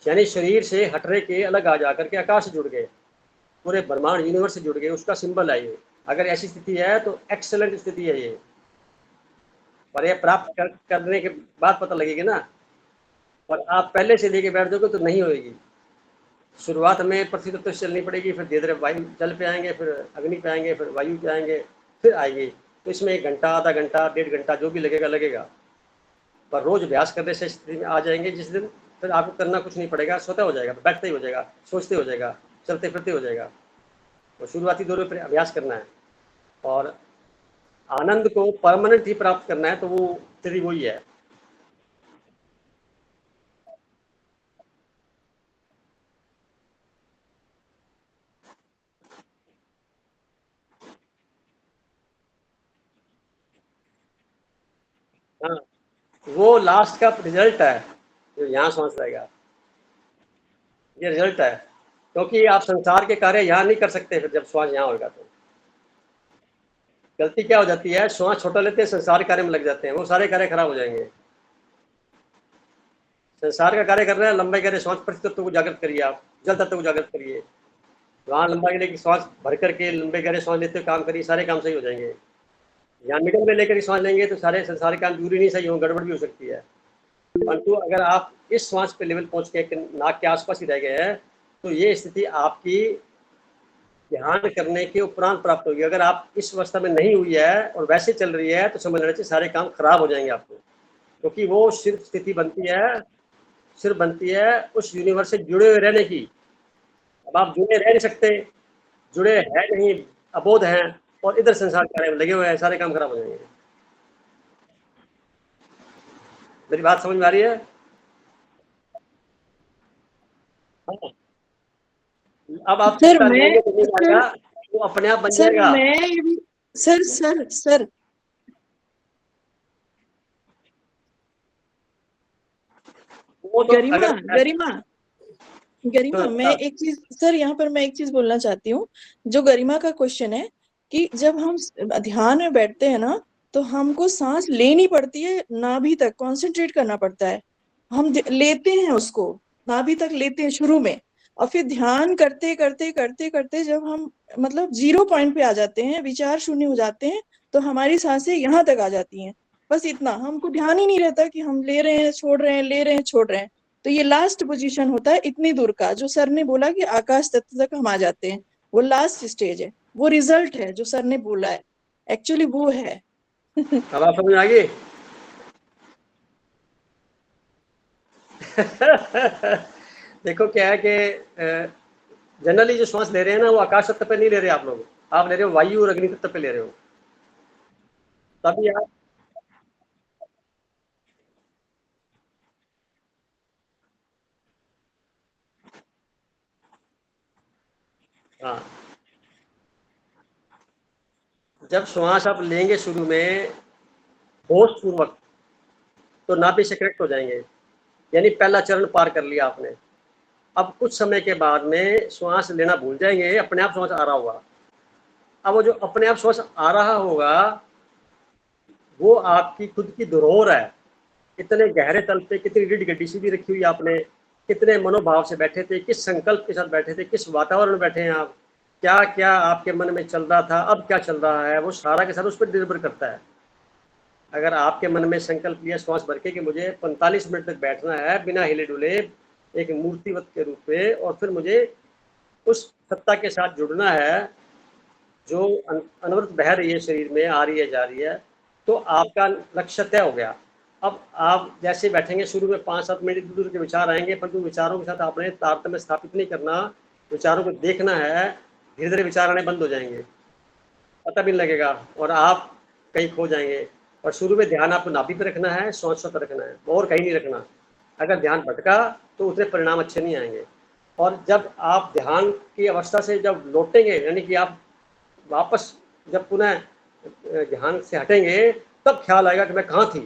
यानी शरीर से हटरे के अलग आ जाकर के आकाश से जुड़ गए, पूरे ब्रह्मांड यूनिवर्स से जुड़ गए, उसका सिंबल है ये। अगर ऐसी स्थिति है तो एक्सेलेंट स्थिति है ये, पर ये प्राप्त करने के बाद पता लगेगी ना। और आप पहले से लेके बैठ जाओगे तो नहीं होएगी। शुरुआत में पृथ्वी तत्व से चलनी पड़ेगी, फिर धीरे धीरे वायु जल पे आएंगे, फिर अग्नि पे आएंगे, फिर वायु पे आएंगे, फिर आएगी। तो इसमें 1 घंटा, आधा घंटा, 1.5 घंटा जो भी लगेगा लगेगा, पर रोज अभ्यास करने से स्थिति में आ जाएंगे जिस दिन फिर आपको करना कुछ नहीं पड़ेगा, स्वतः हो जाएगा, बैठते ही हो जाएगा, सोचते हो जाएगा, चलते फिरते हो जाएगा। तो शुरुआती दौर में अभ्यास करना है और आनंद को परमानेंट ही प्राप्त करना है, तो वो स्थिति वही है। हाँ, वो लास्ट का रिजल्ट है जो यहाँ सांस रहेगा, ये रिजल्ट है। क्योंकि आप संसार के कार्य यहाँ नहीं कर सकते, फिर जब श्वास यहाँ होगा तो गलती क्या हो जाती है, श्वास छोटा लेते हैं, संसार कार्य में लग जाते हैं, वो सारे कार्य खराब हो जाएंगे। संसार का कार्य कर रहे हैं, लंबाई करिए, श्वास पृथ्वी तत्व को जागृत करिए, आप जल तत्व को जागृत करिए, वहाँ लंबाई लेके श्वास भर करके लंबे गहरे श्वास लेते हुए काम करिए, सारे काम सही हो जाएंगे। यहाँ मिडल में लेकर श्वास लेंगे तो सारे संसार काम दूरी नहीं सही हो, गड़बड़ भी हो सकती है। परंतु अगर आप इस श्वास पे लेवल पहुंच के नाक के आसपास ही रह गए हैं, तो ये स्थिति आपकी ध्यान करने के उपरांत प्राप्त होगी। अगर आप इस अवस्था में नहीं हुई है और वैसे चल रही है तो समझ लेना चाहिए सारे काम खराब हो जाएंगे आपको, क्योंकि वो सिर्फ स्थिति बनती है, सिर्फ बनती है उस यूनिवर्स से जुड़े हुए रहने की। अब आप जुड़े रह नहीं सकते, जुड़े है नहीं, अबोध हैं और इधर संसार कार्य में लगे हुए हैं, सारे काम खराब हो जाएंगे। मेरी बात समझ में आ रही है? हाँ। अब आप सर चिंता मैं लेंगे तो नहीं आएगा, वो अपने आप बन सर जाएगा। मैं सर सर सर वो तो गरिमा अगर गरिमा गरिमा हाँ, मैं एक चीज सर यहाँ पर मैं एक चीज बोलना चाहती हूँ। जो गरिमा का क्वेश्चन है कि जब हम ध्यान में बैठते हैं ना, तो हमको सांस लेनी पड़ती है, नाभि तक कंसंट्रेट करना पड़ता है। हम लेते हैं उसको, नाभि तक लेते हैं शुरू में, और फिर ध्यान करते करते करते करते जब हम मतलब 0 पॉइंट पे आ जाते हैं, विचार शून्य हो जाते हैं, तो हमारी सांसें यहाँ तक आ जाती हैं। बस इतना, हमको ध्यान ही नहीं रहता कि हम ले रहे हैं छोड़ रहे हैं, ले रहे हैं छोड़ रहे हैं। तो ये लास्ट पोजीशन होता है इतनी दूर का, जो सर ने बोला कि आकाश तत्व तक हम आ जाते हैं, वो लास्ट स्टेज है, वो रिजल्ट है जो सर ने बोला है, एक्चुअली वो है। अब आप समझ में आ गई? देखो क्या है कि जनरली जो श्वास ले रहे हैं ना, वो आकाश तत्व पे नहीं ले रहे आप लोग, आप ले रहे हो वायु और अग्नि तत्व पे ले रहे हो। तभी आप हाँ, जब श्वास आप लेंगे शुरू में होश पूर्वक, तो नाभि से कनेक्ट हो जाएंगे, यानी पहला चरण पार कर लिया आपने। अब कुछ समय के बाद में श्वास लेना भूल जाएंगे, अपने आप श्वास आ रहा होगा। अब वो जो अपने आप श्वास आ रहा होगा, वो आपकी खुद की धरोहर है। कितने गहरे तल पे कितनी रीढ़ गड्डी सीधी रखी हुई आपने, कितने मनोभाव से बैठे थे, किस संकल्प के साथ बैठे थे, किस वातावरण में बैठे हैं आप, क्या क्या आपके मन में चल रहा था, अब क्या चल रहा है, वो सारा के सारा उस पर निर्भर करता है। अगर आपके मन में संकल्प लिया श्वास भर के कि मुझे 45 मिनट तक बैठना है बिना हिले डुले, एक मूर्तिवत के रूप में, और फिर मुझे उस सत्ता के साथ जुड़ना है जो अनवरत बह रही है, शरीर में आ रही है जा रही है, तो आपका लक्ष्य तय हो गया। अब आप जैसे बैठेंगे, शुरू में 5-7 मिनट दूर के विचार आएंगे, परंतु विचारों के साथ आपने तारतम्य स्थापित नहीं करना, विचारों को देखना है, धीरे धीरे विचार आने बंद हो जाएंगे, पता भी नहीं लगेगा और आप कहीं खो जाएंगे। और शुरू में ध्यान आपको नाभि पे रखना है, श्वास पर रखना है, और कहीं नहीं रखना। अगर ध्यान भटका तो उतने परिणाम अच्छे नहीं आएंगे। और जब आप ध्यान की अवस्था से जब लौटेंगे, यानी कि आप वापस जब पुनः ध्यान से हटेंगे, तब ख्याल आएगा कि मैं कहाँ थी,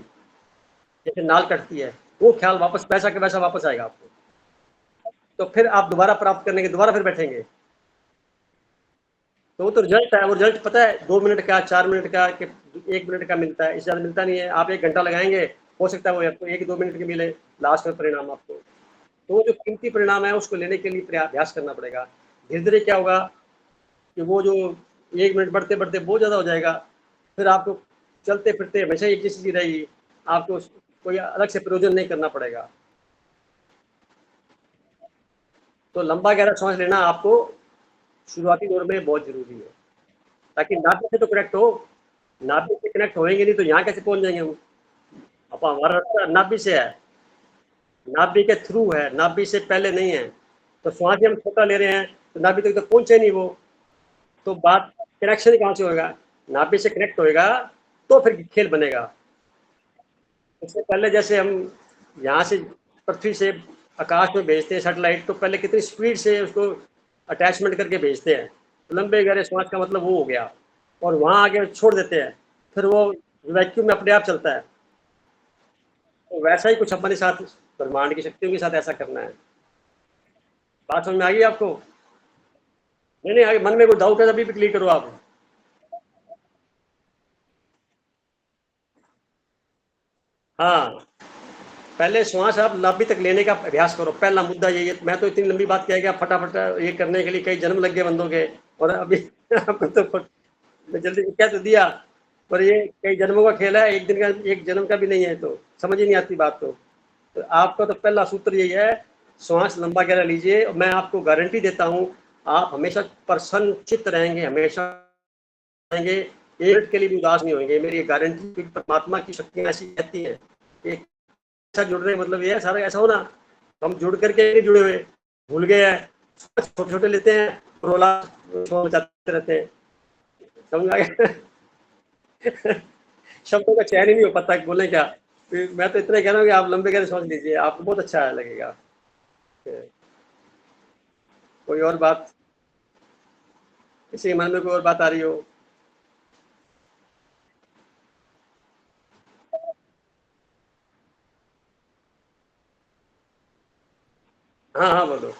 जैसे नाल कटती है, वो ख्याल वापस वैसा के वैसा वापस आएगा आपको। तो फिर आप दोबारा प्राप्त करने के दोबारा फिर बैठेंगे, तो वो तो रिजल्ट है। वो रिजल्ट पता है 2 मिनट का, 4 मिनट का, कि 1 मिनट का मिलता है, इससे ज़्यादा मिलता नहीं है। आप 1 घंटा लगाएंगे, हो सकता है वो आपको 1-2 मिनट के मिले लास्ट में परिणाम आपको। तो वो जो कीमती परिणाम है उसको लेने के लिए अभ्यास करना पड़ेगा। धीरे धीरे क्या होगा कि वो जो 1 मिनट बढ़ते बढ़ते बहुत ज़्यादा हो जाएगा, फिर आपको चलते फिरते हमेशा एक जैसी चीज़ रहेगी, आपको कोई अलग से प्रयोजन नहीं करना पड़ेगा। तो लंबा गहरा सांस लेना आपको शुरुआती दौर में बहुत जरूरी है, ताकि नाभि से तो कनेक्ट हो। नाभि से कनेक्ट होएंगे नहीं तो यहाँ कैसे पहुंच जाएंगे हम? अब हमारा रास्ता नाभि से है, नाभि के थ्रू है, नाभि से पहले नहीं है। तो सांस भी हम छोटा ले रहे हैं तो नाभि तक तो पहुंचे नहीं वो, तो बात कनेक्शन कहाँ से होगा? नाभि से कनेक्ट होएगा तो फिर खेल बनेगा। उससे पहले जैसे हम यहाँ से पृथ्वी से आकाश में भेजते हैं सैटेलाइट, तो पहले कितनी स्पीड से उसको अटैचमेंट करके भेजते हैं। लंबे गहरे सांस का मतलब वो हो गया, और वहाँ आगे छोड़ देते हैं, फिर वो वैक्यूम में अपने आप चलता है। तो वैसा ही कुछ अपने साथ ब्रह्मांड की शक्तियों के साथ ऐसा करना है। बात समझ में आ गई आपको? नहीं नहीं, आगे मन में कोई डाउट है अभी भी क्लियर करो आप। हाँ, पहले श्वास आप नाभि तक लेने का अभ्यास करो, पहला मुद्दा यही है। मैं तो इतनी लंबी बात किया गया फटाफट ये करने के लिए कई जन्म लग गए बंदों के, और अभी आपको तो मैं जल्दी कह तो दिया, पर ये कई जन्मों का खेल है, एक दिन का एक जन्म का भी नहीं है, तो समझ ही नहीं आती बात। तो आपका तो पहला सूत्र यही है, श्वास लंबा गहरा लीजिए। मैं आपको गारंटी देता हूँ आप हमेशा प्रसन्न चित्त रहेंगे, हमेशा रहेंगे, एक मिनट के लिए भी उदास नहीं होंगे, मेरी गारंटी। परमात्मा की शक्तियाँ ऐसी कहती हैं, एक ऐसा जुड़ने मतलब ये है सारा ऐसा होना, हम जुड़ करके नहीं जुड़े हुए, भूल गए हैं, छोटे छोटे लेते हैं, रोला बचाते रहते हैं, समझ आ गया? शब्दों का चयन ही नहीं हो पाता बोले क्या। मैं तो इतना कह रहा हूँ कि आप लंबे गहरे सांस लीजिए, आपको बहुत अच्छा लगेगा। कोई और बात, किसी के मन में कोई और बात आ रही हो? हाँ हाँ बोलो।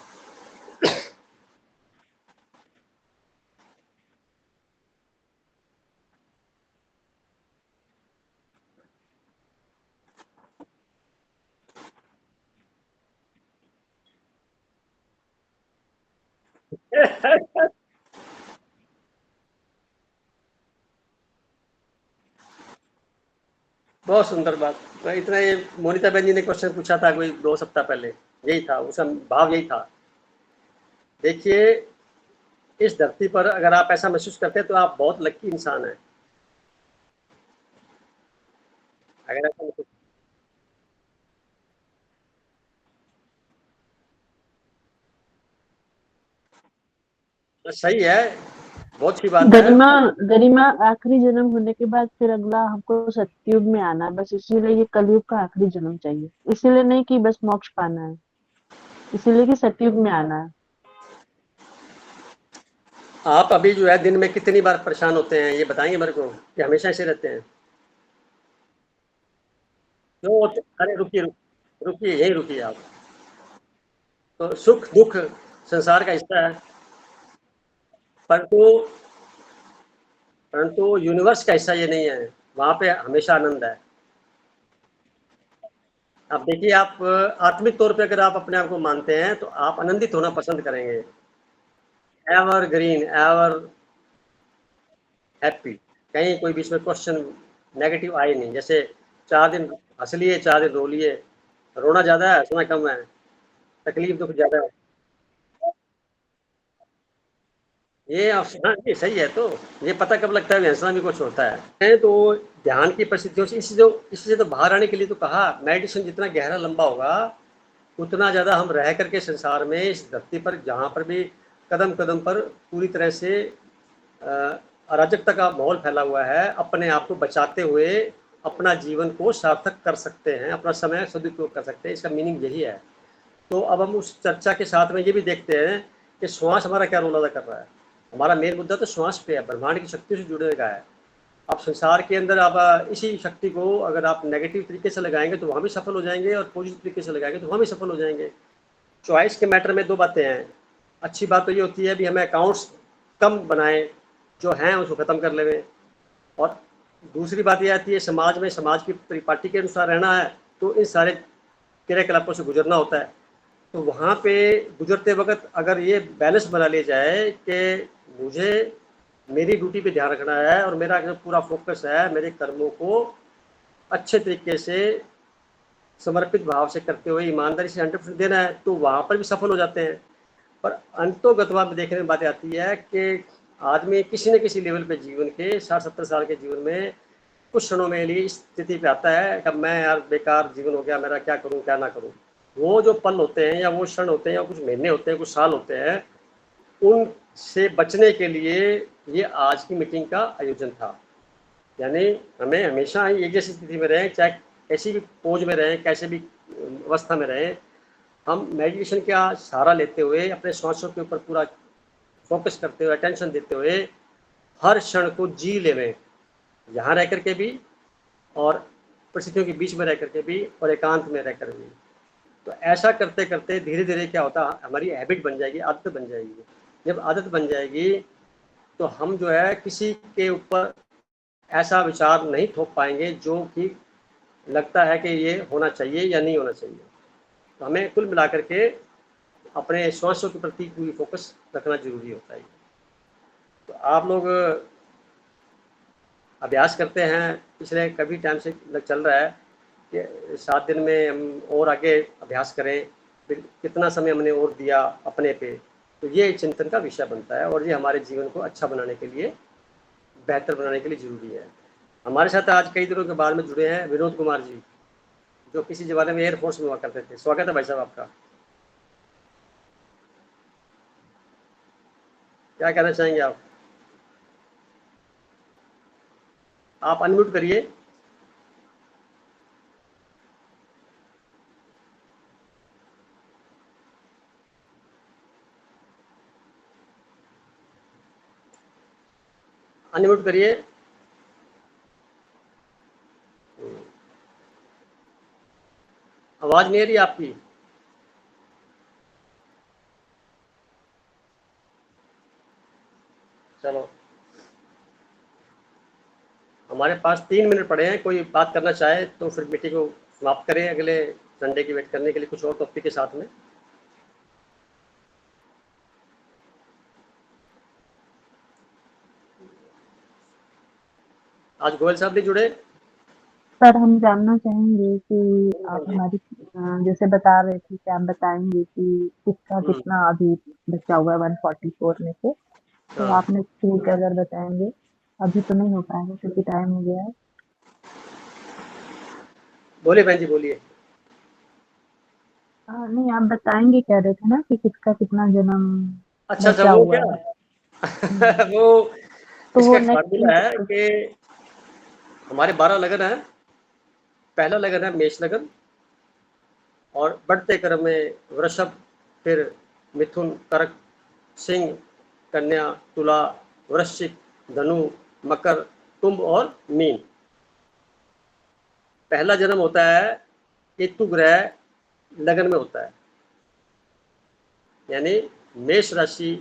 बहुत सुंदर बात। मैं इतना ये मोनिता बहन जी ने क्वेश्चन पूछा था कोई 2 सप्ताह पहले, यही था उसका भाव, यही था। देखिए, इस धरती पर अगर आप ऐसा महसूस करते हैं तो आप बहुत लकी इंसान हैं। अगर ऐसा महसूस, सही है, बहुत अच्छी बात है। गरिमा गरिमा आखिरी जन्म होने के बाद फिर अगला हमको सतयुग में आना है, बस इसीलिए ये कलयुग का आखिरी जन्म चाहिए, इसीलिए नहीं कि बस मोक्ष पाना है, इसीलिए कि सतयुग में आना है। आप अभी जो है दिन में कितनी बार परेशान होते हैं ये बताएंगे मेरे को, कि हमेशा ऐसे रहते हैं? अरे रुकिए रुकिए, यही रुकिए आप। तो सुख दुख संसार का हिस्सा है, परंतु परंतु यूनिवर्स का हिस्सा ये नहीं है, वहां पे हमेशा आनंद है। अब देखिए, आप आत्मिक तौर पे अगर आप अपने आप को मानते हैं तो आप आनंदित होना पसंद करेंगे, एवर ग्रीन, एवर हैप्पी, कहीं कोई बीच में क्वेश्चन नेगेटिव आए नहीं। जैसे 4 दिन हंस लिए, 4 दिन रो लिए, रोना ज्यादा है, हंसना कम है, तकलीफ दुख ज्यादा है। ये आप, हाँ ये सही है। तो ये पता कब लगता है हंसना भी कुछ होता है। तो ध्यान की परिस्थितियों से इससे तो बाहर आने के लिए तो कहा, मेडिटेशन जितना गहरा लंबा होगा उतना ज़्यादा हम रह करके संसार में, इस धरती पर जहाँ पर भी कदम कदम पर पूरी तरह से अराजकता का माहौल फैला हुआ है, अपने आप को बचाते हुए अपना जीवन को सार्थक कर सकते हैं, अपना समय सदुपयोग कर सकते हैं। इसका मीनिंग यही है। तो अब हम उस चर्चा के साथ में ये भी देखते हैं कि श्वास हमारा क्या रोल अदा कर रहा है। हमारा मेन मुद्दा तो श्वास पे है, ब्रह्मांड की शक्ति से जुड़ने का है। आप संसार के अंदर आप इसी शक्ति को अगर आप नेगेटिव तरीके से लगाएंगे तो वहाँ भी सफल हो जाएंगे, और पॉजिटिव तरीके से लगाएंगे तो वहाँ भी सफल हो जाएंगे। चॉइस के मैटर में 2 बातें हैं। अच्छी बात तो ये होती है भी हमें अकाउंट्स कम बनाएं, जो हैं उसको ख़त्म कर लें। और दूसरी बात ये आती है, समाज में समाज की परिपाटी के अनुसार रहना है, तो इन सारे क्रियाकलापों से गुजरना होता है। तो वहाँ पे गुजरते वक्त अगर ये बैलेंस बना लिया जाए कि मुझे मेरी ड्यूटी पे ध्यान रखना है और मेरा जो पूरा फोकस है मेरे कर्मों को अच्छे तरीके से समर्पित भाव से करते हुए ईमानदारी से 100% देना है, तो वहाँ पर भी सफल हो जाते हैं। पर अंतोगतवा में देखने में बात आती है कि आदमी किसी न किसी लेवल पे जीवन के 60-70 साल के जीवन में कुछ क्षणों में लिए इस स्थिति पे आता है कि मैं यार बेकार जीवन हो गया मेरा, क्या करूं क्या ना करूं। वो जो पल होते हैं या वो क्षण होते हैं या कुछ महीने होते हैं, कुछ साल होते हैं, उनसे बचने के लिए ये आज की मीटिंग का आयोजन था। यानी हमें हमेशा ही एक जैसी स्थिति में रहें, चाहे कैसी भी पोज में रहें, कैसे भी अवस्था में रहें, हम मेडिटेशन का सहारा लेते हुए अपने श्वासों के ऊपर पूरा फोकस करते हुए, अटेंशन देते हुए हर क्षण को जी लेवें, यहाँ रह करके भी और परिस्थितियों के बीच में रह करके भी और एकांत में रह कर भी। तो ऐसा करते करते धीरे धीरे क्या होता, हमारी हैबिट बन जाएगी, आदत बन जाएगी। जब आदत बन जाएगी तो हम जो है किसी के ऊपर ऐसा विचार नहीं थोप पाएंगे जो कि लगता है कि ये होना चाहिए या नहीं होना चाहिए। तो हमें कुल मिलाकर के अपने श्वासों के प्रति पूरी फोकस रखना जरूरी होता है। तो आप लोग अभ्यास करते हैं, पिछले कभी टाइम से चल रहा है कि 7 दिन में हम और आगे अभ्यास करें, फिर कितना समय हमने और दिया अपने पे। तो ये चिंतन का विषय बनता है और ये हमारे जीवन को अच्छा बनाने के लिए, बेहतर बनाने के लिए ज़रूरी है। हमारे साथ आज कई दिनों के बाद में जुड़े हैं विनोद कुमार जी, जो किसी ज़माने में एयरफोर्स में हुआ करते थे। स्वागत है भाई साहब आपका। क्या कहना चाहेंगे आप अनम्यूट करिए। अनम्यूट करिए। आवाज नहीं आ रही आपकी। चलो, हमारे पास 3 मिनट पड़े हैं, कोई बात करना चाहे तो फिर मीटिंग को समाप्त करें अगले संडे की वेट करने के लिए कुछ और टॉपिक के साथ में। आज गोयल साहब नहीं जुड़े। सर हम जानना चाहेंगे कि आप हमारी जैसे बता रहे थे कि आप बताएंगे कि किसका कितना अभी बचा हुआ है 144 में से, तो हाँ, आपने नेक्स्ट अगर बताएंगे। अभी तो नहीं हो पाएगा क्योंकि टाइम हो गया है। बोलिए बहन जी, बोलिए। नहीं आप बताएंगे कह रहे थे ना कि किसका कितना जन्म अच्छा अच्छा, बचा वो हुआ क्या है। वो तो वो इसका नेक्स्ट फार्मूला है वीक। कि हमारे 12 लगन है। पहला लगन है मेष लगन और बढ़ते क्रम में वृषभ, फिर मिथुन, कर्क, सिंह, कन्या, तुला, वृश्चिक, धनु, मकर, कुंभ और मीन। पहला जन्म होता है केतु ग्रह लगन में होता है, यानी मेष राशि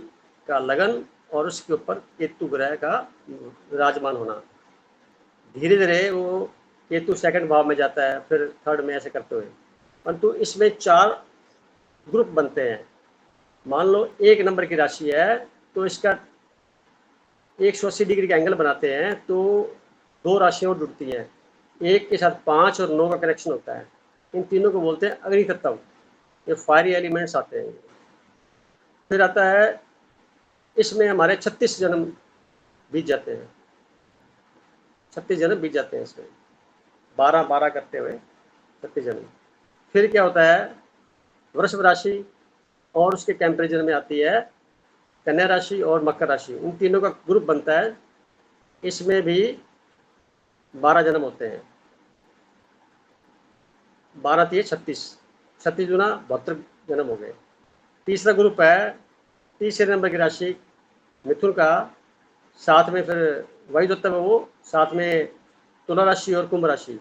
का लगन और उसके ऊपर केतु ग्रह का विराजमान होना। धीरे धीरे वो केतु सेकंड भाव में जाता है, फिर थर्ड में, ऐसे करते हुए। परंतु इसमें 4 ग्रुप बनते हैं। मान लो 1 नंबर की राशि है तो इसका 180 डिग्री का एंगल बनाते हैं, तो 2 राशियां और जुड़ती हैं, 1 के साथ 5 और 9 का कनेक्शन होता है। इन तीनों को बोलते हैं अग्नि तत्व। ये फायरी एलिमेंट्स आते हैं। फिर आता है, इसमें हमारे 36 जन्म बीत जाते हैं, 36 जन्म बीत जाते हैं इसमें, 12-12 करते हुए 36 जन्म। फिर क्या होता है, वृषभ राशि और उसके टेम्परेचर में आती है कन्या राशि और मकर राशि। इन तीनों का ग्रुप बनता है, इसमें भी 12 जन्म होते हैं। 12 3 36, 36 गुना 72 जन्म हो गए। तीसरा ग्रुप है तीसरे नंबर की राशि मिथुन का, साथ में फिर वही जो तत्व है वो, साथ में तुला राशि और कुंभ राशि।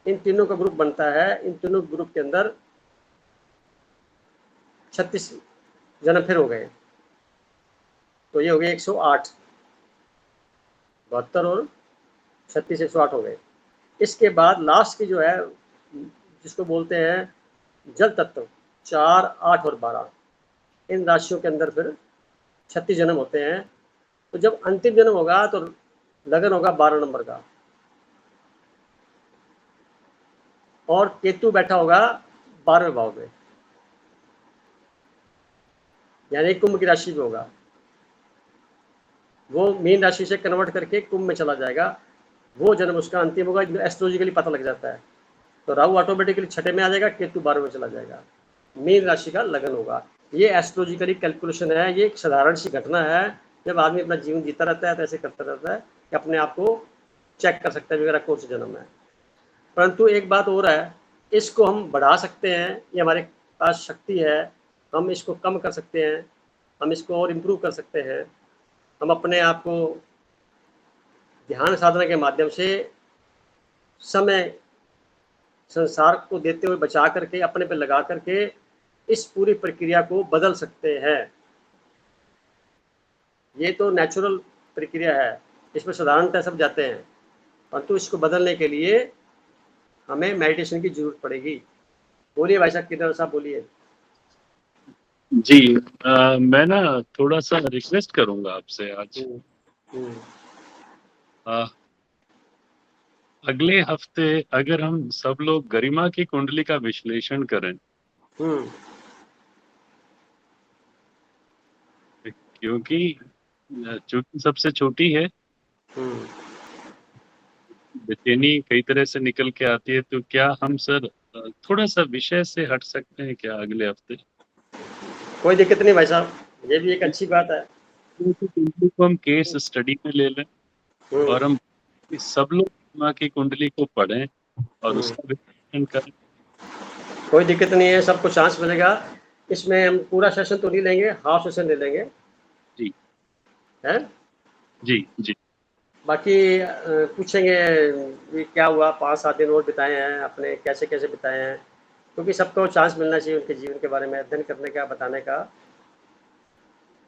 इन तीनों का ग्रुप बनता है। इन तीनों ग्रुप के अंदर 36 जन्म फिर हो गए, तो ये हो गए 108। 72 और 36 108 हो गए। इसके बाद लास्ट की जो है, जिसको बोलते हैं जल तत्व, 4 8 और 12, इन राशियों के अंदर फिर 36 जन्म होते हैं। तो जब अंतिम जन्म होगा तो लगन होगा 12 नंबर का, और केतु बैठा होगा 12वें भाव में। यानी कुंभ की राशि में होगा, वो मीन राशि से कन्वर्ट करके कुंभ में चला जाएगा, वो जन्म उसका अंतिम होगा। एस्ट्रोलॉजिकली पता लग जाता है। तो राहु ऑटोमेटिकली छठे में आ जाएगा, केतु 12वें में चला जाएगा, मीन राशि का लगन होगा। ये एस्ट्रोलॉजिकली कैलकुलेशन है, ये एक साधारण सी घटना है। जब आदमी अपना जीवन जीता रहता है तो ऐसे करता रहता है कि अपने आप को चेक कर सकता है मेरा कौन सा जन्म है। परंतु एक बात और है, इसको हम बढ़ा सकते हैं, ये हमारे पास शक्ति है, हम इसको कम कर सकते हैं, हम इसको और इम्प्रूव कर सकते हैं। हम अपने आप को ध्यान साधना के माध्यम से समय संसार को देते हुए बचा करके अपने पे लगा करके इस पूरी प्रक्रिया को बदल सकते हैं। ये तो नेचुरल प्रक्रिया है, इसमें साधारणतः सब जाते हैं, परंतु इसको बदलने के लिए हमें मेडिटेशन की जरूरत पड़ेगी। बोलिए भाई साहब, किधर साहब बोलिए। जी मैं ना थोड़ा सा रिक्वेस्ट करूंगा आपसे आज। अगले हफ्ते अगर हम सब लोग गरिमा की कुंडली का विश्लेषण करें, क्योंकि चूंकि सबसे छोटी है, बेचैनी कई तरह से निकल के आती है, तो क्या हम सर थोड़ा सा विषय से हट सकते हैं क्या अगले हफ्ते? कोई दिक्कत नहीं भाई साहब, ये भी एक अच्छी बात है। को हम केस स्टडी में ले लें और हम सब लोग गरिमा की कुंडली को पढ़ें और उसका विश्लेषण करें। कोई दिक्कत नहीं है, सबको चांस मिलेगा। इसमें हम पूरा सेशन तो नहीं लेंगे, हाफ सेशन ले लेंगे। जी है जी जी। बाकी पूछेंगे ये क्या हुआ, 5-7 दिन और बिताए हैं अपने, कैसे कैसे बिताए हैं, क्योंकि सबको चांस मिलना चाहिए उनके जीवन के बारे में अध्ययन करने का, बताने का।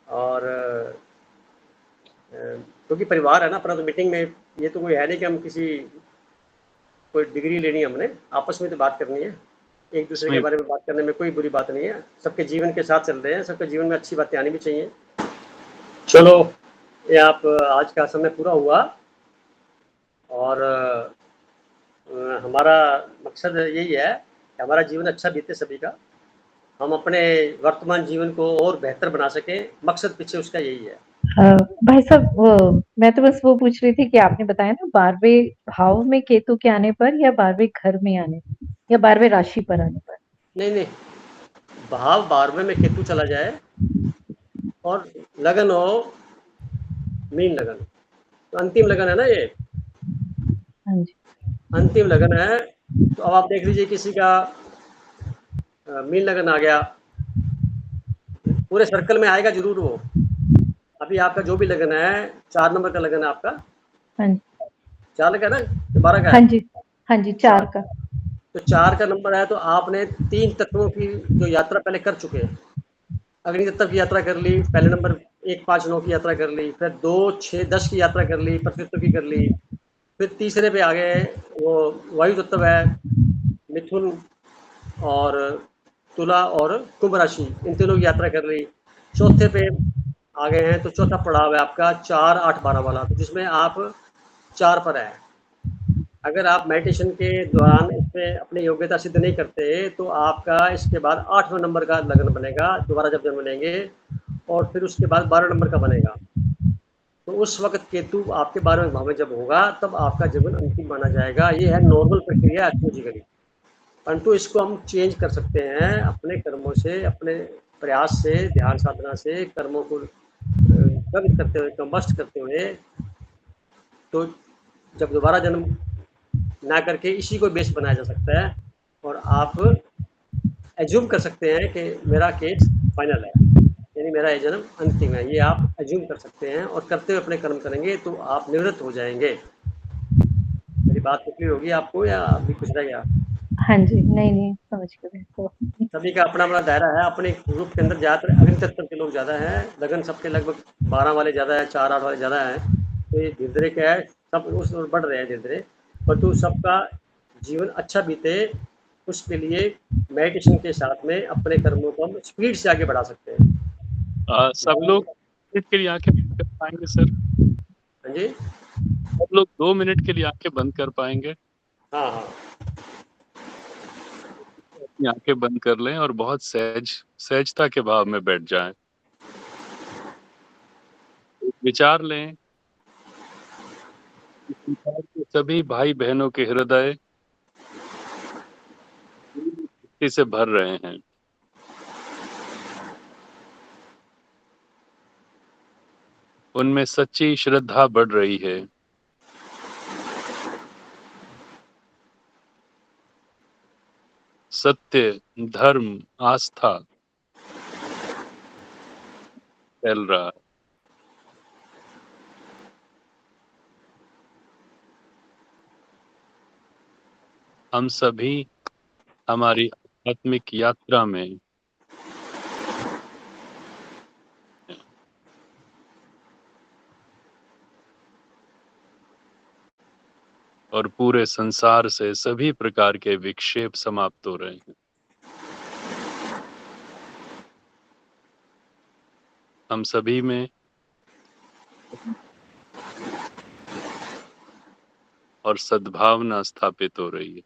और क्योंकि परिवार है ना अपना, तो मीटिंग में ये तो कोई है नहीं कि हम किसी कोई डिग्री लेनी है, हमने आपस में तो बात करनी है, एक दूसरे के बारे में बात करने में कोई बुरी बात नहीं है। सबके जीवन के साथ चल रहे हैं, सबके जीवन में अच्छी बातें आनी भी चाहिए। चलो, ये आप आज का समय पूरा हुआ और हमारा मकसद यही है कि हमारा जीवन अच्छा बीते सभी का, हम अपने वर्तमान जीवन को और बेहतर बना सकें, मकसद पीछे उसका यही है। भाई साहब, मैं तो बस वो पूछ रही थी कि आपने बताया ना 12वें भाव में केतु के आने पर या 12वें घर में आने पर या 12वें राशि पर आने पर? नहीं, भाव 12वें में केतु चला जाए और लगन हो मीन लगन, तो अंतिम लगन है ना ये। हाँ जी। अंतिम लगन है, तो अब आप देख लीजिए किसी का मीन लगन आ गया, पूरे सर्कल में आएगा जरूर वो। अभी आपका जो भी लगन है, 4 नंबर का लगन है आपका। हाँ जी। 4 का ना, 12 का? हाँ जी, हाँ जी, 4 का। तो 4 का नंबर है, तो आपने 3 तत्वों की जो यात्रा पहले कर चुके हैं। अग्नि तत्व की यात्रा कर ली, पहले नंबर 1, 5, 9 की यात्रा कर ली, फिर 2, 6, 10 की यात्रा कर ली, पृथ्वी तत्व की कर ली, फिर तीसरे पे आ गए, वो वायु तत्व है, मिथुन और तुला और कुंभ राशि, इन तीनों की यात्रा कर ली। चौथे पे आ गए हैं, तो चौथा पड़ाव है आपका 4, 8, 12 वाला, तो जिसमें आप 4 पर है। अगर आप मेडिटेशन के दौरान इसमें अपनी योग्यता सिद्ध नहीं करते, तो आपका इसके बाद 8वें नंबर का लगन बनेगा दोबारा जब जन्म लेंगे, और फिर उसके बाद 12 नंबर का बनेगा। तो उस वक्त केतु आपके 12वें भाव में जब होगा, तब आपका जीवन अंतिम माना जाएगा। ये है नॉर्मल प्रक्रिया एस्ट्रोलॉजिकली, परंतु इसको हम चेंज कर सकते हैं अपने कर्मों से, अपने प्रयास से, ध्यान साधना से, कर्मों को दग्ध करते हुए, कंबस्ट करते हुए। तो जब दोबारा जन्म ना करके इसी को बेस बनाया जा सकता है, और आप एज्यूम कर सकते हैं कि मेरा केस फाइनल है, यानी मेरा ये जन्म अंतिम है। ये आप एज्यूम कर सकते हैं, और करते हुए अपने कर्म करेंगे तो आप निवृत्त हो जाएंगे। मेरी बात तो क्लियर होगी आपको, या अभी कुछ रह गया? हाँ जी, नहीं समझ गए। तो सभी का अपना अपना दायरा है, अपने ग्रुप के अंदर ज़्यादातर अग्नि तत्व के लोग ज़्यादा हैं, लगन सबके लगभग 12 वाले ज़्यादा है, 4, 8 वाले ज़्यादा हैं। तो ये धीरे धीरे क्या है, सब उस ओर बढ़ रहे हैं धीरे धीरे, परंतु सबका जीवन अच्छा बीते उसके लिए मेडिटेशन के साथ में अपने कर्मों को हम स्पीड से आगे बढ़ा सकते हैं। सब लोग के लिए आंखें बंद कर पाएंगे सर? हाँ जी, सब लोग 2 मिनट के लिए आंखें बंद कर पाएंगे? हाँ, आंखें बंद कर लें और बहुत सहजता के भाव में बैठ जाएं। विचार लें कि संसार के सभी भाई बहनों के हृदय भक्ति से भर रहे हैं। उनमें सच्ची श्रद्धा बढ़ रही है। सत्य, धर्म, आस्था फैल रहा है। हम सभी हमारी आध्यात्मिक यात्रा में और पूरे संसार से सभी प्रकार के विक्षेप समाप्त हो रहे हैं। हम सभी में और सद्भावना स्थापित हो रही है।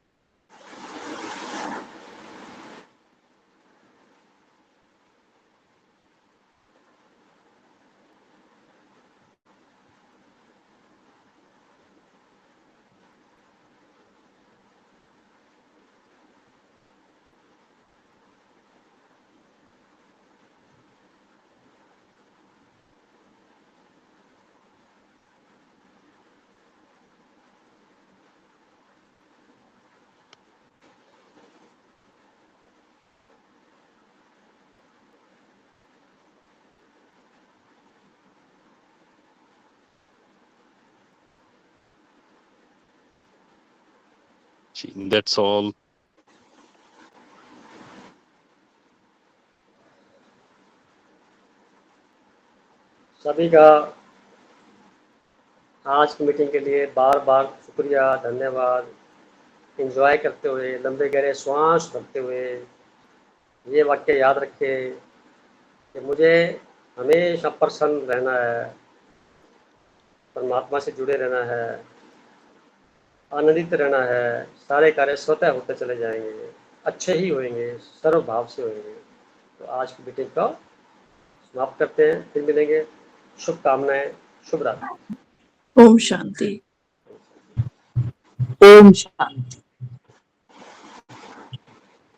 That's all. सभी का आज की मीटिंग के लिए बार बार शुक्रिया, धन्यवाद। एंजॉय करते हुए, लंबे गहरे श्वास भरते हुए ये वाक्य याद रखें कि मुझे हमेशा प्रसन्न रहना है, परमात्मा से जुड़े रहना है, आनंदित रहना है। सारे कार्य स्वतः होते चले जाएंगे, अच्छे ही होंगे, सर्वभाव से होंगे। तो आज की मीटिंग को समाप्त करते हैं, फिर मिलेंगे। शुभकामनाएं, शुभ रात्रि। ओम शांति। ओम शांति।